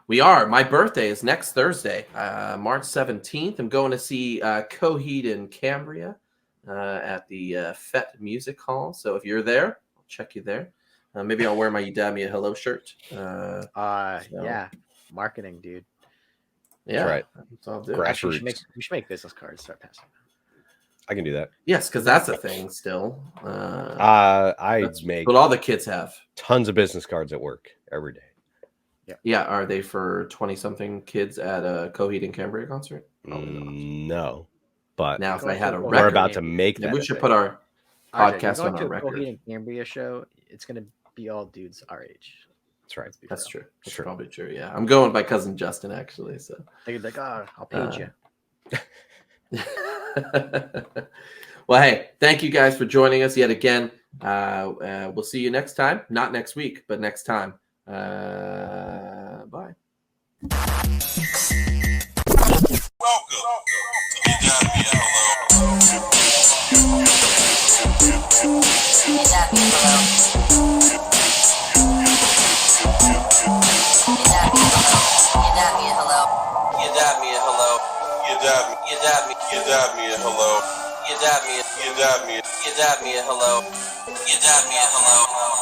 We are. My birthday is next Thursday, March 17th. I'm going to see Coheed and Cambria at the FET Music Hall. So if you're there, I'll check you there. Maybe I'll wear my You Dab Me a Hello shirt. Yeah. Marketing, dude. Yeah. That's right. That's all I'll do. Grassroots. We should make business cards, start passing them. I can do that. Yes, because that's a thing still. I make what all the kids have. tons of business cards at work every day. Yeah, are they for 20-something kids at a Coheed and Cambria concert? No, but Now, if I had a we're record, about to make that. we should put our podcast on our record. Coheed and Cambria show. It's gonna be all dudes our age. That's right. That's true. That's True. probably true. Yeah, I'm going by cousin Justin actually. So They're like, I'll page you. Well, hey, thank you guys for joining us yet again. We'll see you next time. Not next week, but next time. Bye. Welcome to You Dab Me a Hello. You dab me a hello. You dab me a hello. You dab me a hello. You dab me. You dab me. You dab me a hello. You dab me a You dab me. You dab me a hello. You dab me a hello.